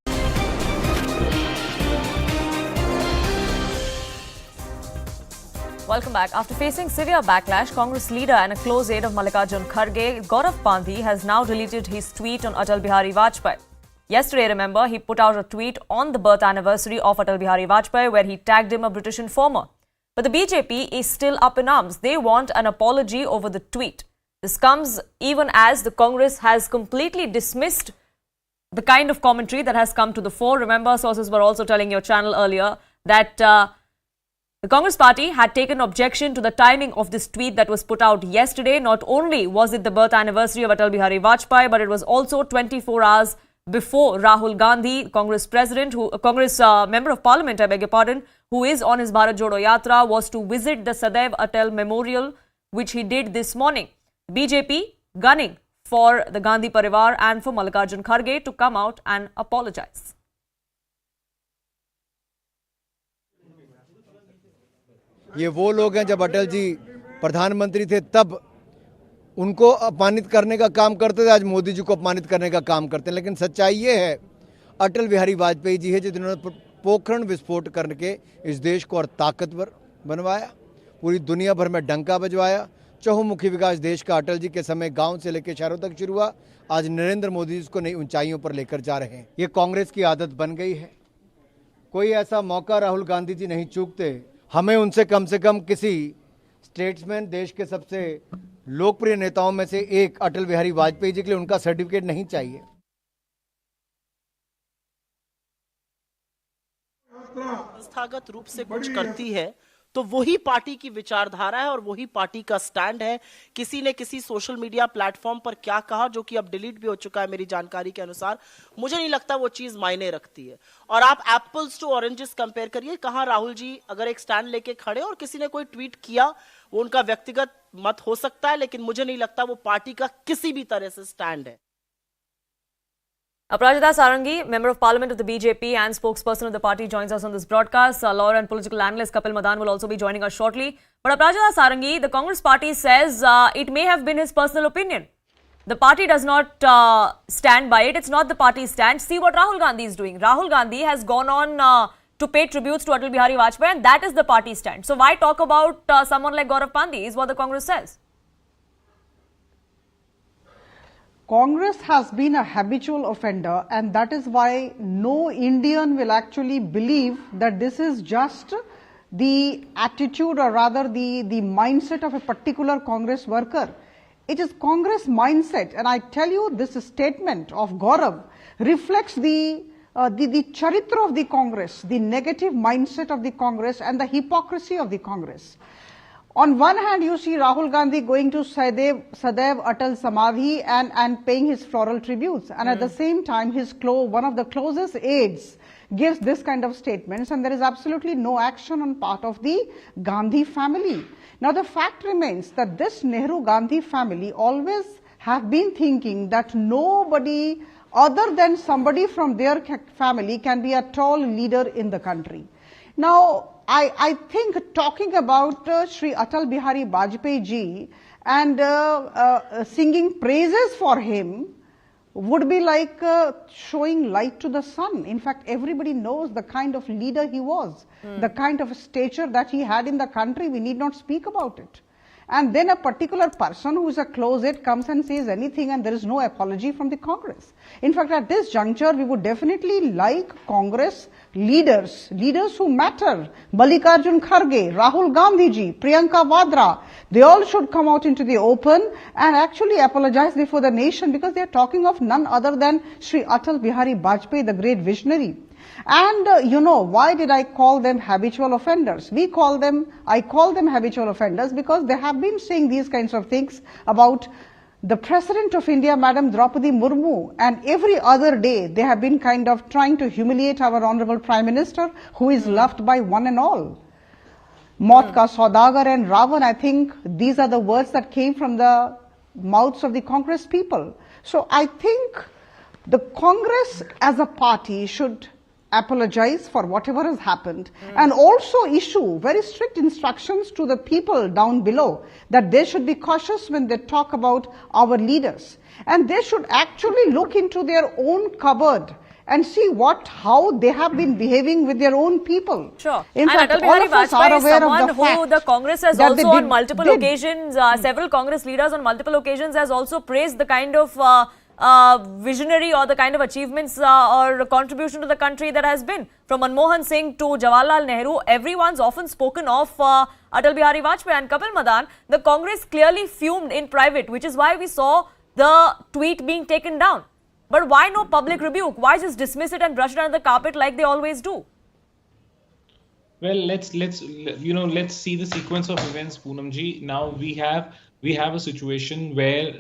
Welcome back. After facing severe backlash, Congress leader and a close aide of Mallikarjun Kharge, Gaurav Pandhi, has now deleted his tweet on Atal Bihari Vajpayee. Yesterday, remember, he put out a tweet on the birth anniversary of Atal Bihari Vajpayee where he tagged him a British informer. But the BJP is still up in arms. They want an apology over the tweet. This comes even as the Congress has completely dismissed the kind of commentary that has come to the fore. Remember, sources were also telling your channel earlier that the Congress party had taken objection to the timing of this tweet that was put out yesterday. Not only was it the birth anniversary of Atal Bihari Vajpayee, but it was also 24 hours before Rahul Gandhi, Congress president, Congress member of parliament, I beg your pardon, who is on his Bharat Jodo Yatra, was to visit the Sadaiv Atal memorial, which he did this morning. BJP gunning for the Gandhi Parivar and for Mallikarjun Kharge to come out and apologize. ये वो लोग हैं जब अटल जी प्रधानमंत्री थे तब उनको अपमानित करने का काम करते थे, आज मोदी जी को अपमानित करने का काम करते हैं। लेकिन सच्चाई ये है, अटल बिहारी वाजपेयी जी है जिन्होंने पोखरण विस्फोट करके इस देश को और ताकतवर बनवाया, पूरी दुनिया भर में डंका बजवाया। चहुमुखी विकास देश का अटल जी के समय गांव से लेकर शहरों तक शुरू हुआ, आज नरेंद्र मोदी जी इसको नई ऊंचाइयों पर लेकर जा रहे हैं। ये कांग्रेस की आदत बन गई है। कोई ऐसा मौका राहुल गांधी जी नहीं चूकते। हमें उनसे कम किसी स्टेट्समैन, देश के सबसे लोकप्रिय नेताओं में से एक अटल बिहारी वाजपेयी जी के लिए उनका सर्टिफिकेट नहीं चाहिए। संस्थागत रूप से कुछ करती है तो वही पार्टी की विचारधारा है और वही पार्टी का स्टैंड है। किसी ने किसी सोशल मीडिया प्लेटफॉर्म पर क्या कहा, जो कि अब डिलीट भी हो चुका है मेरी जानकारी के अनुसार, मुझे नहीं लगता वो चीज मायने रखती है। और आप एप्पल्स टू ऑरेंजेस कंपेयर करिए। कहां राहुल जी अगर एक स्टैंड लेके खड़े और किसी ने कोई ट्वीट किया, वो उनका व्यक्तिगत मत हो सकता है, लेकिन मुझे नहीं लगता वो पार्टी का किसी भी तरह से स्टैंड है। Aparajita Sarangi, Member of Parliament of the BJP and spokesperson of the party, joins us on this broadcast. Lawyer and political analyst Kapil Madan will also be joining us shortly. But Aparajita Sarangi, the Congress party says it may have been his personal opinion. The party does not stand by it. It's not the party's stand. See what Rahul Gandhi is doing. Rahul Gandhi has gone on to pay tributes to Atal Bihari Vajpayee, and that is the party stand. So why talk about someone like Gaurav Pandey is what the Congress says. Congress has been a habitual offender, and that is why no Indian will actually believe that this is just the attitude, or rather the mindset of a particular Congress worker. It is Congress mindset, and I tell you, this statement of Gaurav reflects the charitra of the Congress, the negative mindset of the Congress and the hypocrisy of the Congress. On one hand, you see Rahul Gandhi going to Sadaiv Atal Samadhi and paying his floral tributes. And at the same time, one of the closest aides gives this kind of statements, and there is absolutely no action on part of the Gandhi family. Now, the fact remains that this Nehru-Gandhi family always have been thinking that nobody other than somebody from their family can be a tall leader in the country. Now, I think talking about Shri Atal Bihari Vajpayee ji and singing praises for him would be like showing light to the sun. In fact, everybody knows the kind of leader he was, the kind of stature that he had in the country. We need not speak about it. And then a particular person who is a close aide comes and says anything, and there is no apology from the Congress. In fact, at this juncture, we would definitely like Congress leaders who matter, Mallikarjun Kharge, Rahul Gandhi ji, Priyanka Vadra, they all should come out into the open and actually apologize before the nation, because they are talking of none other than Shri Atal Bihari Vajpayee, the great visionary. And you know, why did I call them habitual offenders? I call them habitual offenders because they have been saying these kinds of things about the President of India, Madam Draupadi Murmu, and every other day they have been kind of trying to humiliate our Honorable Prime Minister, who is loved by one and all. Maut ka Saudagar and Ravan, I think these are the words that came from the mouths of the Congress people. So I think the Congress as a party should apologize for whatever has happened and also issue very strict instructions to the people down below that they should be cautious when they talk about our leaders, and they should actually look into their own cupboard and see how they have been behaving with their own people. Sure. In and fact, Atal all Bihari of us are Vajpayee is aware someone of the who fact the Congress has that also on multiple occasions, several Congress leaders on multiple occasions has also praised the kind of visionary or the kind of achievements or contribution to the country that has been. From Manmohan Singh to Jawaharlal Nehru, everyone's often spoken of Atal Bihari Vajpayee. And Kapil Madan, the Congress clearly fumed in private, which is why we saw the tweet being taken down. But why no public rebuke? Why just dismiss it and brush it under the carpet like they always do? Well, let's see the sequence of events, Poonamji. Now we have a situation where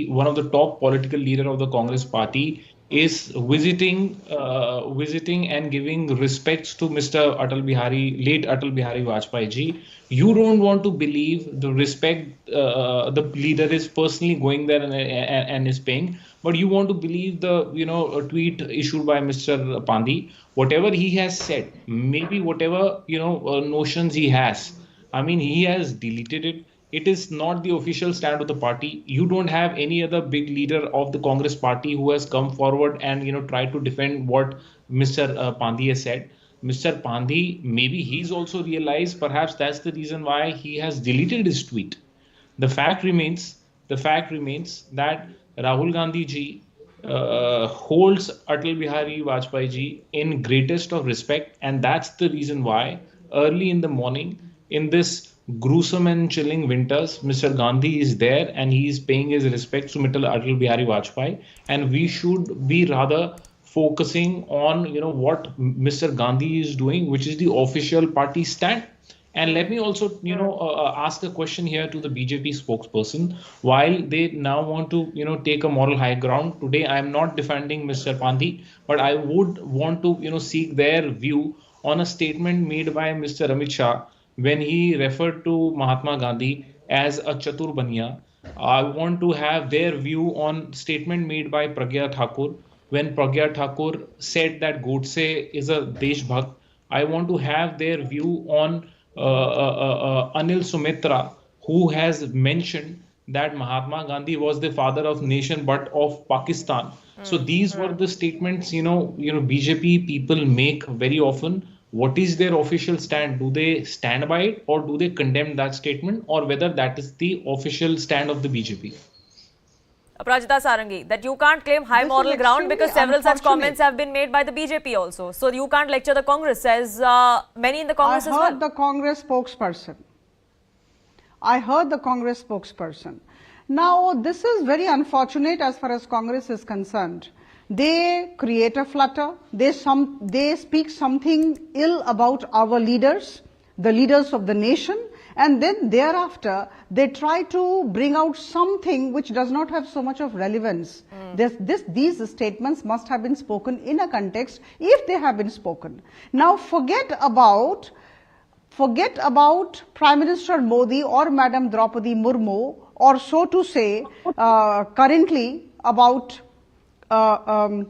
one of the top political leader of the Congress party is visiting and giving respects to late Atal Bihari Vajpayee ji. You don't want to believe the respect the leader is personally going there and is paying, but you want to believe a tweet issued by Mr. Pandey. Whatever he has said, maybe whatever notions he has, I mean, he has deleted it. It is not the official stand of the party. You don't have any other big leader of the Congress party who has come forward and tried to defend what Mr. Pandey has said. Mr. Pandey, maybe he's also realized, perhaps that's the reason why he has deleted his tweet. The fact remains that Rahul Gandhi ji holds Atal Bihari Vajpayee ji in greatest of respect, and that's the reason why early in the morning in this gruesome and chilling winters, Mr. Gandhi is there and he is paying his respects to Mr. Atal Bihari Vajpayee, and we should be rather focusing on what Mr. Gandhi is doing, which is the official party stand. And let me also, ask a question here to the BJP spokesperson. While they now want to, take a moral high ground, today I am not defending Mr. Pandey, but I would want to, seek their view on a statement made by Mr. Amit Shah when he referred to Mahatma Gandhi as a Chatur Baniya. I want to have their view on statement made by Pragya Thakur when Pragya Thakur said that Godse is a Deshbhakt. I want to have their view on Anil Sumitra, who has mentioned that Mahatma Gandhi was the father of nation but of Pakistan. So these were the statements BJP people make very often. What is their official stand? Do they stand by it, or do they condemn that statement, or whether that is the official stand of the BJP? Aprajita Sarangi, that you can't claim high moral ground because several such comments have been made by the BJP also. So you can't lecture the Congress, as many in the Congress as well. I heard the Congress spokesperson. Now, this is very unfortunate as far as Congress is concerned. They create a flutter. They speak something ill about our leaders, the leaders of the nation, and then thereafter they try to bring out something which does not have so much of relevance. These statements must have been spoken in a context, if they have been spoken. Now forget about Prime Minister Modi or Madam Draupadi Murmu, or so to say currently about Atal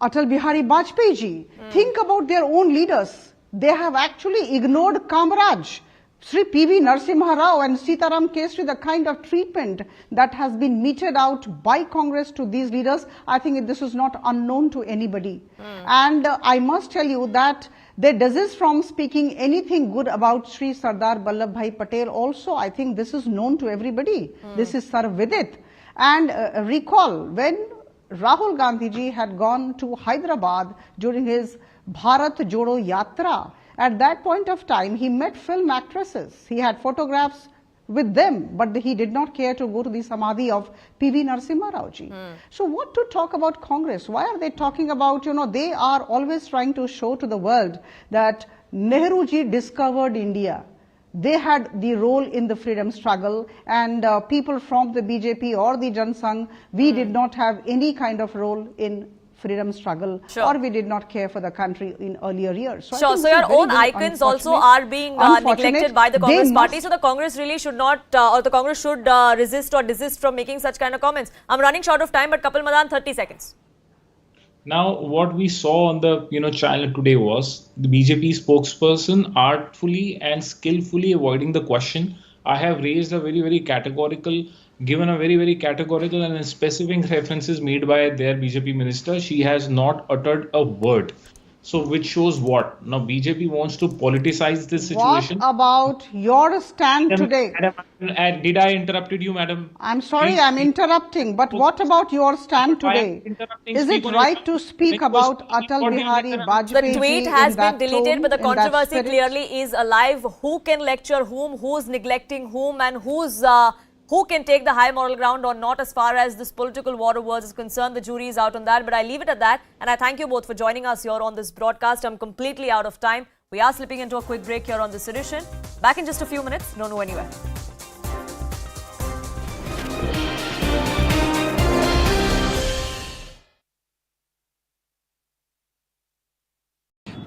Bihari Vajpayee ji. Think about their own leaders. They have actually ignored Kamraj, Sri P.V. Narasimha Rao and Sitaram Kesri, the kind of treatment that has been meted out by Congress to these leaders. I think this is not unknown to anybody. And I must tell you that they desist from speaking anything good about Sri Sardar Vallabhbhai Patel also. I think this is known to everybody. This is sarvvidit. And recall, when Rahul Gandhi ji had gone to Hyderabad during his Bharat Jodo Yatra, at that point of time he met film actresses. He had photographs with them, but he did not care to go to the Samadhi of P.V. Narasimha Rao ji. So what to talk about Congress? Why are they talking about, they are always trying to show to the world that Nehru ji discovered India. They had the role in the freedom struggle, and people from the BJP or the Jan Sangh, we did not have any kind of role in freedom struggle, or we did not care for the country in earlier years. So your own icons also are being neglected by the Congress party. So the Congress really should not, or the Congress should resist or desist from making such kind of comments. I'm running short of time, but Kapil Madan, 30 seconds. Now, what we saw on the channel today was the BJP spokesperson artfully and skillfully avoiding the question. I have raised a very categorical, given a very categorical and specific references made by their BJP minister. She has not uttered a word. So which shows what? Now BJP wants to politicize this situation. What about your stand today? Madam, did I interrupted you, madam? I'm sorry, I'm interrupting, but what about your stand today? Is it right to speak about Atal Bihari Vajpayee? The tweet has been deleted, but the controversy clearly is alive. Who can lecture whom, who's neglecting whom, and who can take the high moral ground or not as far as this political war of words is concerned? The jury is out on that, but I leave it at that. And I thank you both for joining us here on this broadcast. I'm completely out of time. We are slipping into a quick break here on this edition. Back in just a few minutes. Don't go anywhere.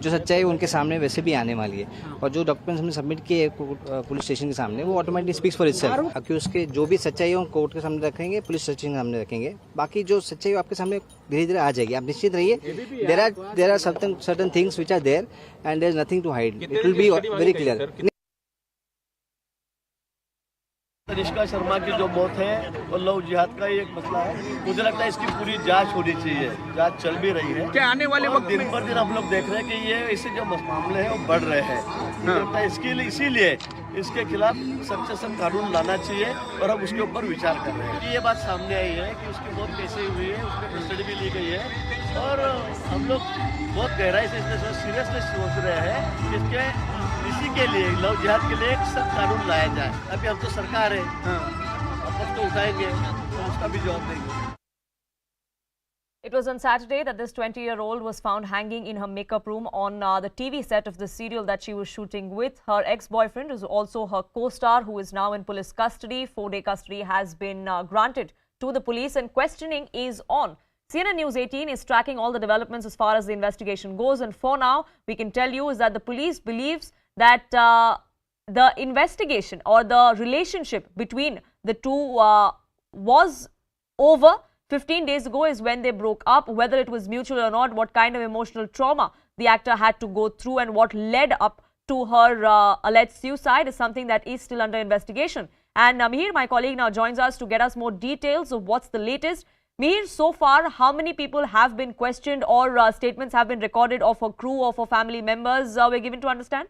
जो सच्चाई है उनके सामने वैसे भी आने वाली है और जो डॉक्यूमेंट्स हमने सबमिट किए पुलिस स्टेशन के सामने वो automatically speaks for itself. Accused के जो भी सच्चाई है वो कोर्ट के सामने रखेंगे, पुलिस स्टेशन के सामने रखेंगे, बाकी जो सच्चाई है आपके सामने धीरे धीरे आ जाएगी, आप निश्चित रहिए। There are certain things which are there and there is nothing to hide, it will be very clear. Tanishka Sharma की जो मौत है और लव जिहाद का एक मसला है, मुझे लगता है इसकी पूरी जांच होनी चाहिए, जांच चल भी रही है। क्या आने वाले वक्त दिन पर दिन हम लोग देख रहे हैं कि ये ऐसे जो मामले हैं वो बढ़ रहे हैं, मुझे लगता है इसके लिए इसीलिए इसके खिलाफ सख्त से सख्त कानून लाना चाहिए और हम उसके ऊपर विचार कर रहे हैं। ये बात सामने आई है कि उसकी मौत कैसे हुई है, उसमें कस्टडी भी ली गई है और हम लोग बहुत गहराई से इसमें सीरियसली सोच रहे हैं इसके इसी के लिए लव जिहाद के लिए एक सख्त कानून लाया जाए। अभी हम तो सरकार है, अब तो उठाएंगे तो उसका भी जवाब देंगे। It was on Saturday that this 20-year-old was found hanging in her makeup room on the TV set of the serial that she was shooting with. Her ex-boyfriend is also her co-star, who is now in police custody. 4-day custody has been granted to the police and questioning is on. CNN News 18 is tracking all the developments as far as the investigation goes, and for now we can tell you is that the police believes that the investigation or the relationship between the two was over. 15 days ago is when they broke up. Whether it was mutual or not, what kind of emotional trauma the actor had to go through and what led up to her alleged suicide is something that is still under investigation. And Mir, my colleague, now joins us to get us more details of what's the latest. Mir, so far, how many people have been questioned or statements have been recorded of her crew or for family members we're given to understand?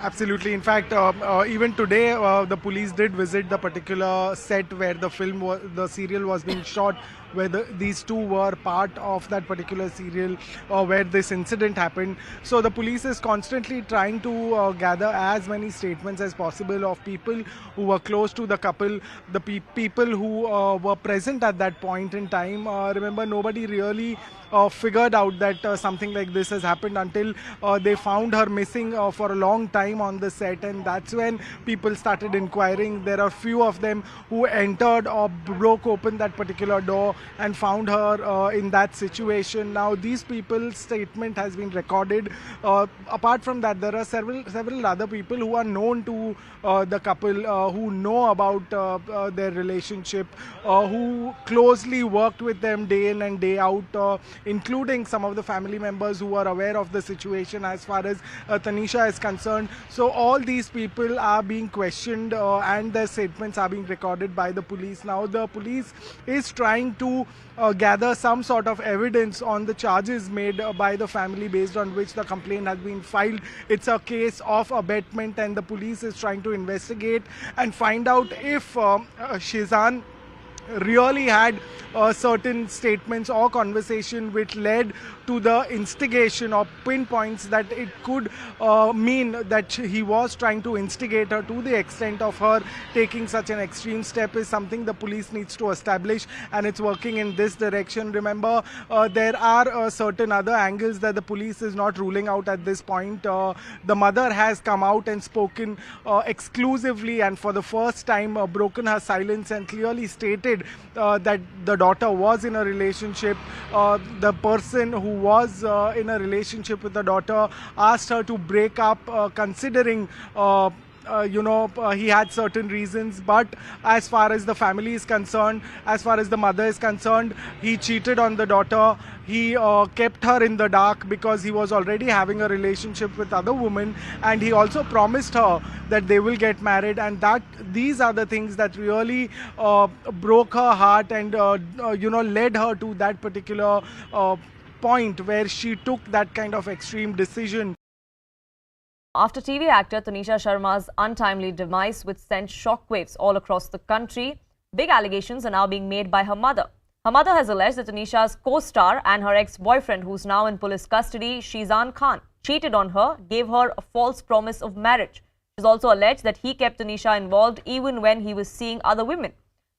Absolutely. In fact, even today, the police did visit the particular set where the serial was being shot, where these two were part of that particular serial where this incident happened. So the police is constantly trying to gather as many statements as possible of people who were close to the couple, the people who were present at that point in time. Remember, nobody really figured out that something like this has happened until they found her missing for a long time on the set, and that's when people started inquiring. There are few of them who entered or broke open that particular door and found her in that situation. Now these people's statement has been recorded. Apart from that, there are several other people who are known to the couple, who know about their relationship, who closely worked with them day in and day out, including some of the family members who are aware of the situation as far as Tanisha is concerned. So all these people are being questioned and their statements are being recorded by the police. Now the police is trying to gather some sort of evidence on the charges made by the family based on which the complaint has been filed. It's a case of abetment and the police is trying to investigate and find out if Shizan really had certain statements or conversation which led to the instigation or pinpoints that it could mean that he was trying to instigate her to the extent of her taking such an extreme step is something the police needs to establish, and it's working in this direction. Remember, there are certain other angles that the police is not ruling out at this point. The mother has come out and spoken exclusively and for the first time broken her silence and clearly stated that the daughter was in a relationship. The person who was in a relationship with the daughter asked her to break up considering he had certain reasons, but as far as the family is concerned, as far as the mother is concerned, he cheated on the daughter. He kept her in the dark because he was already having a relationship with other women, and he also promised her that they will get married, and that these are the things that really broke her heart and led her to that particular point where she took that kind of extreme decision. After TV actor Tanisha Sharma's untimely demise, which sent shockwaves all across the country, big allegations are now being made by her mother. Her mother has alleged that Tanisha's co-star and her ex-boyfriend, who's now in police custody, Shizan Khan, cheated on her, gave her a false promise of marriage. She's also alleged that he kept Tanisha involved even when he was seeing other women.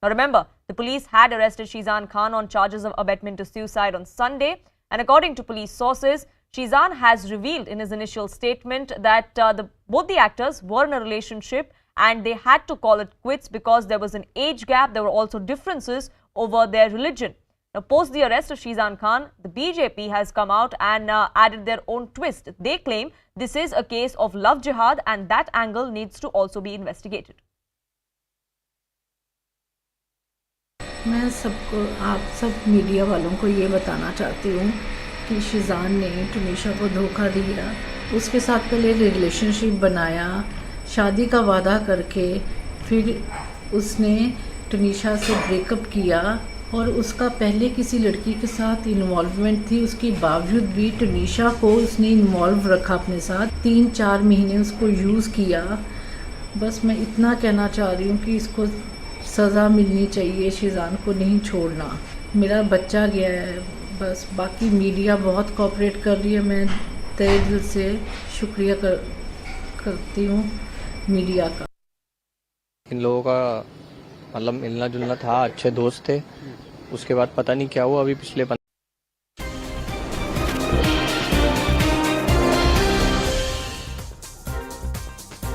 Now remember, the police had arrested Shizan Khan on charges of abetment to suicide on Sunday, and according to police sources, Shizan has revealed in his initial statement that both the actors were in a relationship and they had to call it quits because there was an age gap. There were also differences over their religion. Now, post the arrest of Shizan Khan, the BJP has come out and added their own twist. They claim this is a case of love jihad and that angle needs to also be investigated. मैं सबको आप सब media वालों को ये बताना चाहती हूँ कि शिजान ने टुनीशा को धोखा दिया, उसके साथ पहले रिलेशनशिप बनाया, शादी का वादा करके फिर उसने टुनीशा से ब्रेकअप किया और उसका पहले किसी लड़की के साथ इन्वॉल्वमेंट थी, उसके बावजूद भी टुनीशा को उसने इन्वॉल्व रखा अपने साथ, 3-4 महीने उसको यूज़ किया। बस मैं इतना कहना चाह रही हूँ कि इसको सज़ा मिलनी चाहिए, शिजान को नहीं छोड़ना। मेरा बच्चा गया है, बस बाकी मीडिया बहुत कोऑपरेट कर रही है। मैं तहे दिल से शुक्रिया करती हूँ मीडिया का। इन लोगों का मतलब मिलना जुलना था, अच्छे दोस्त थे, उसके बाद पता नहीं क्या हुआ। अभी पिछले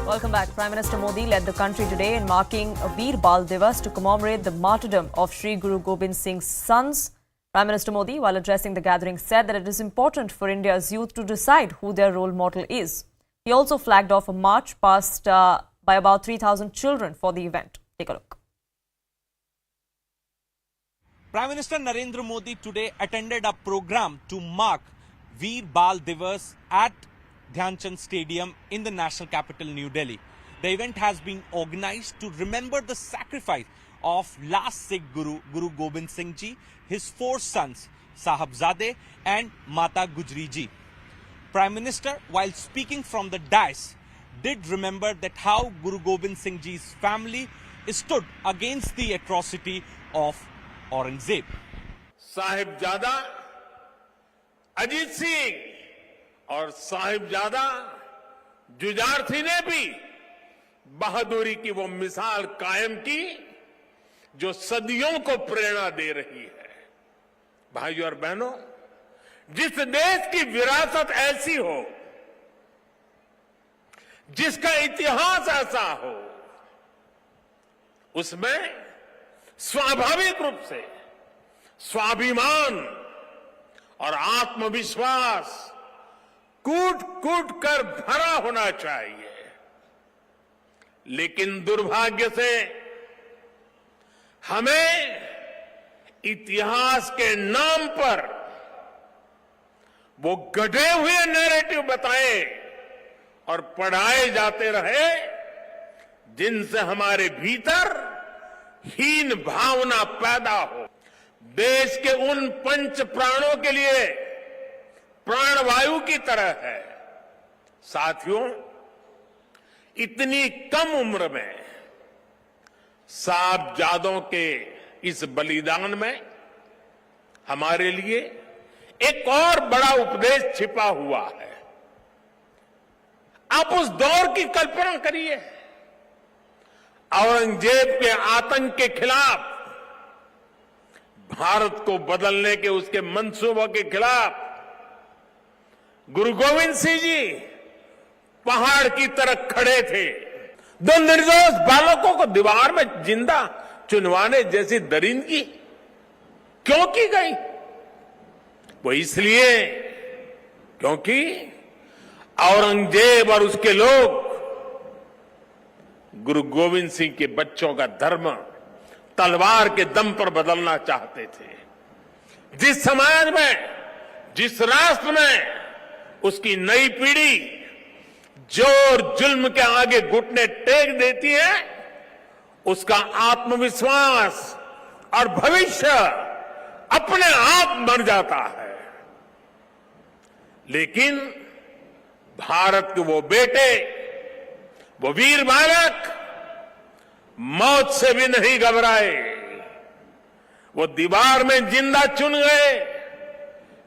Welcome back. Prime Minister Modi led the country today in marking Veer Bal Divas to commemorate the martyrdom of Sri Guru Gobind Singh's sons. Prime Minister Modi, while addressing the gathering, said that it is important for India's youth to decide who their role model is. He also flagged off a march passed by about 3,000 children for the event. Take a look. Prime Minister Narendra Modi today attended a program to mark Veer Bal Divas at Dhyanchand Stadium in the national capital, New Delhi. The event has been organized to remember the sacrifice of last Sikh Guru, Guru Gobind Singh Ji, his 4 sons, Sahibzade and Mata Gujri Ji. Prime Minister, while speaking from the dais, did remember that how Guru Gobind Singh Ji's family stood against the atrocity of Aurangzeb. Sahibzada Ajit Singh और साहिबजादा जुजारथी ने भी बहादुरी की वो मिसाल कायम की जो सदियों को प्रेरणा दे रही है। भाइयों और बहनों, जिस देश की विरासत ऐसी हो, जिसका इतिहास ऐसा हो, उसमें स्वाभाविक रूप से स्वाभिमान और आत्मविश्वास कूट कूट कर भरा होना चाहिए। लेकिन दुर्भाग्य से हमें इतिहास के नाम पर वो गढ़े हुए नैरेटिव बताए और पढ़ाए जाते रहे, जिनसे हमारे भीतर हीन भावना पैदा हो। देश के उन पंच प्राणों के लिए प्राणवायु की तरह है। साथियों, इतनी कम उम्र में साहबजादों के इस बलिदान में हमारे लिए एक और बड़ा उपदेश छिपा हुआ है। आप उस दौर की कल्पना करिए, औरंगजेब के आतंक के खिलाफ, भारत को बदलने के उसके मंसूबों के खिलाफ गुरु गोविंद सिंह जी पहाड़ की तरह खड़े थे। 2 निर्दोष बालकों को दीवार में जिंदा चुनवाने जैसी दरिंदगी क्यों की गई? वो इसलिए क्योंकि औरंगजेब और उसके लोग गुरु गोविंद सिंह के बच्चों का धर्म तलवार के दम पर बदलना चाहते थे। जिस समाज में, जिस राष्ट्र में उसकी नई पीढ़ी जोर जुल्म के आगे घुटने टेक देती है, उसका आत्मविश्वास और भविष्य अपने आप मर जाता है। लेकिन भारत के वो बेटे, वो वीर बालक मौत से भी नहीं घबराए। वो दीवार में जिंदा चुन गए,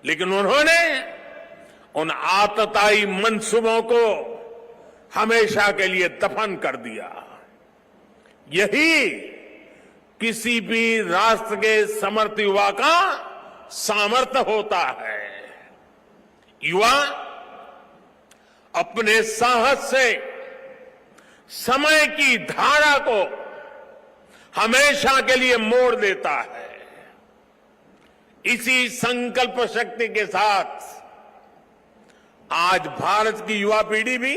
लेकिन उन्होंने उन आतताई मंसूबों को हमेशा के लिए दफन कर दिया। यही किसी भी राष्ट्र के समर्थ युवा का सामर्थ्य होता है। युवा अपने साहस से समय की धारा को हमेशा के लिए मोड़ देता है। इसी संकल्प शक्ति के साथ आज भारत की युवा पीढ़ी भी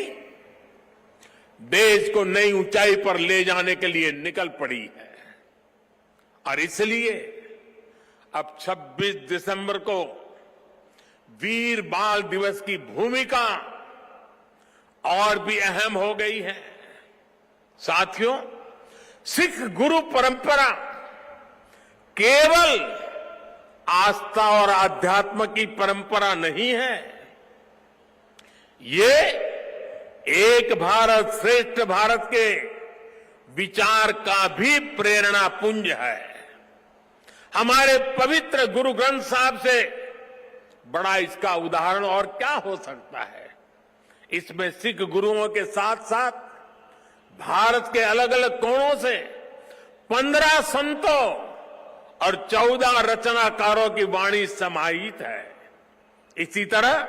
देश को नई ऊंचाई पर ले जाने के लिए निकल पड़ी है और इसलिए अब 26 दिसंबर को वीर बाल दिवस की भूमिका और भी अहम हो गई है। साथियों, सिख गुरु परंपरा केवल आस्था और आध्यात्म की परंपरा नहीं है, ये एक भारत श्रेष्ठ भारत के विचार का भी प्रेरणा पुंज है। हमारे पवित्र गुरु ग्रंथ साहब से बड़ा इसका उदाहरण और क्या हो सकता है। इसमें सिख गुरुओं के साथ साथ भारत के अलग अलग कोणों से 15 संतों और 14 रचनाकारों की वाणी समाहित है। इसी तरह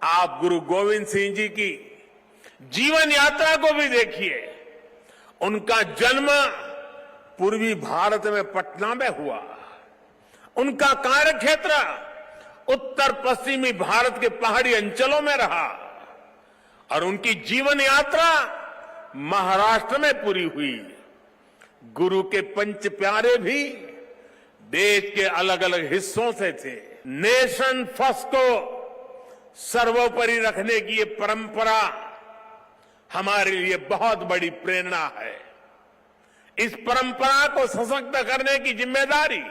आप गुरु गोविंद सिंह जी की जीवन यात्रा को भी देखिए। उनका जन्म पूर्वी भारत में पटना में हुआ। उनका कार्यक्षेत्र उत्तर पश्चिमी भारत के पहाड़ी अंचलों में रहा और उनकी जीवन यात्रा महाराष्ट्र में पूरी हुई। गुरु के पंच प्यारे भी देश के अलग अलग हिस्सों से थे। नेशन फर्स्ट को सर्वोपरि रखने की ये परंपरा हमारे लिए बहुत बड़ी प्रेरणा है। इस परंपरा को सशक्त करने की जिम्मेदारी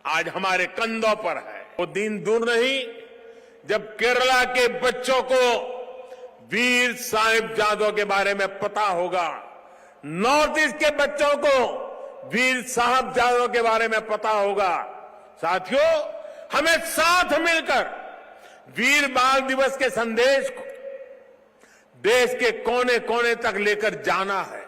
आज हमारे कंधों पर है। वो दिन दूर नहीं जब केरला के बच्चों को वीर साहिबजादों के बारे में पता होगा, नॉर्थ ईस्ट के बच्चों को वीर साहिबजादों के बारे में पता होगा। साथियों, हमें साथ मिलकर वीर बाल दिवस के संदेश को देश के कोने कोने तक लेकर जाना है।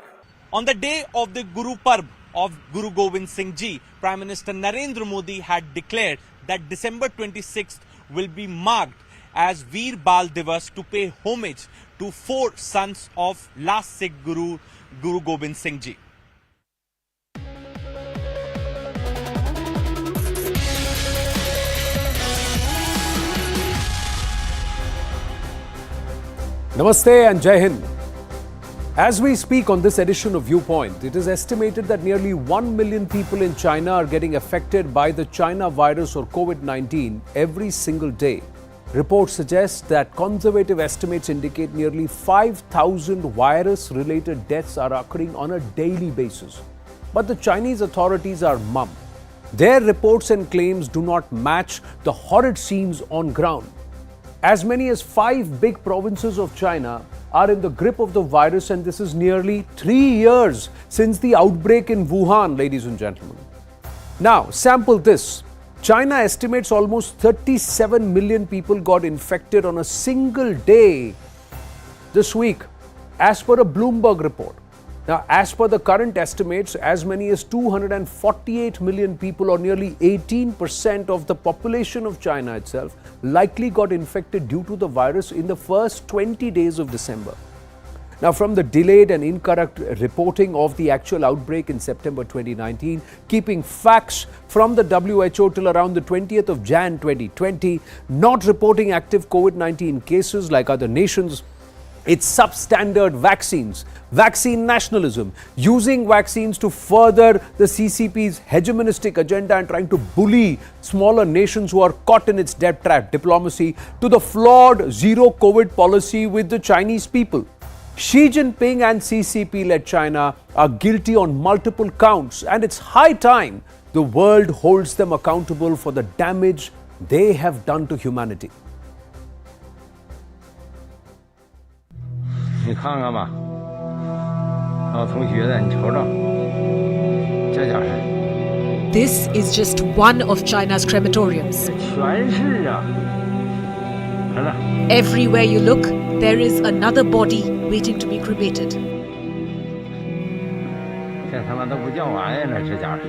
On the day of the Guru Parb of Guru Gobind Singh Ji, Prime Minister Narendra Modi had declared that December 26th will be marked as Veer Bal Divas to pay homage to 4 sons of last Sikh Guru, Guru Gobind Singh Ji. Namaste and Jai Hind. As we speak on this edition of Viewpoint, it is estimated that nearly 1 million people in China are getting affected by the China virus or COVID-19 every single day. Reports suggest that conservative estimates indicate nearly 5,000 virus-related deaths are occurring on a daily basis. But the Chinese authorities are mum. Their reports and claims do not match the horrid scenes on ground. As many as 5 big provinces of China are in the grip of the virus, and this is nearly 3 years since the outbreak in Wuhan, ladies and gentlemen. Now, sample this. China estimates almost 37 million people got infected on a single day this week, as per a Bloomberg report. Now, as per the current estimates, as many as 248 million people, or nearly 18% of the population of China itself, likely got infected due to the virus in the first 20 days of December. Now, from the delayed and incorrect reporting of the actual outbreak in September 2019, keeping facts from the WHO till around the 20th of Jan 2020, not reporting active COVID-19 cases like other nations, it's substandard vaccines, vaccine nationalism, using vaccines to further the CCP's hegemonistic agenda and trying to bully smaller nations who are caught in its debt trap diplomacy, to the flawed zero COVID policy with the Chinese people. Xi Jinping and CCP-led China are guilty on multiple counts, and it's high time the world holds them accountable for the damage they have done to humanity. 你看看吧，老同学的，你瞅瞅，这家伙。 This is just one of China's crematoriums. 全是啊，看着。 Everywhere you look, there is another body waiting to be cremated. 这他妈都不叫玩意了，这家伙。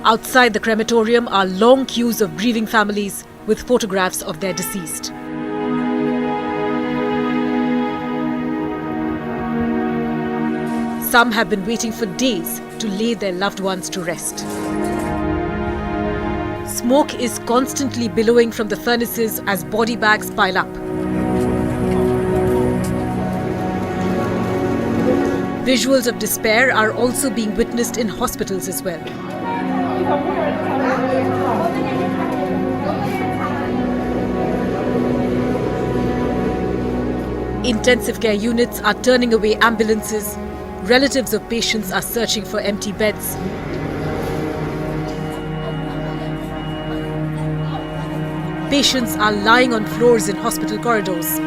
Outside the crematorium are long queues of grieving families with photographs of their deceased. Some have been waiting for days to lay their loved ones to rest. Smoke is constantly billowing from the furnaces as body bags pile up. Visuals of despair are also being witnessed in hospitals as well. Intensive care units are turning away ambulances. Relatives of patients are searching for empty beds. Patients are lying on floors in hospital corridors.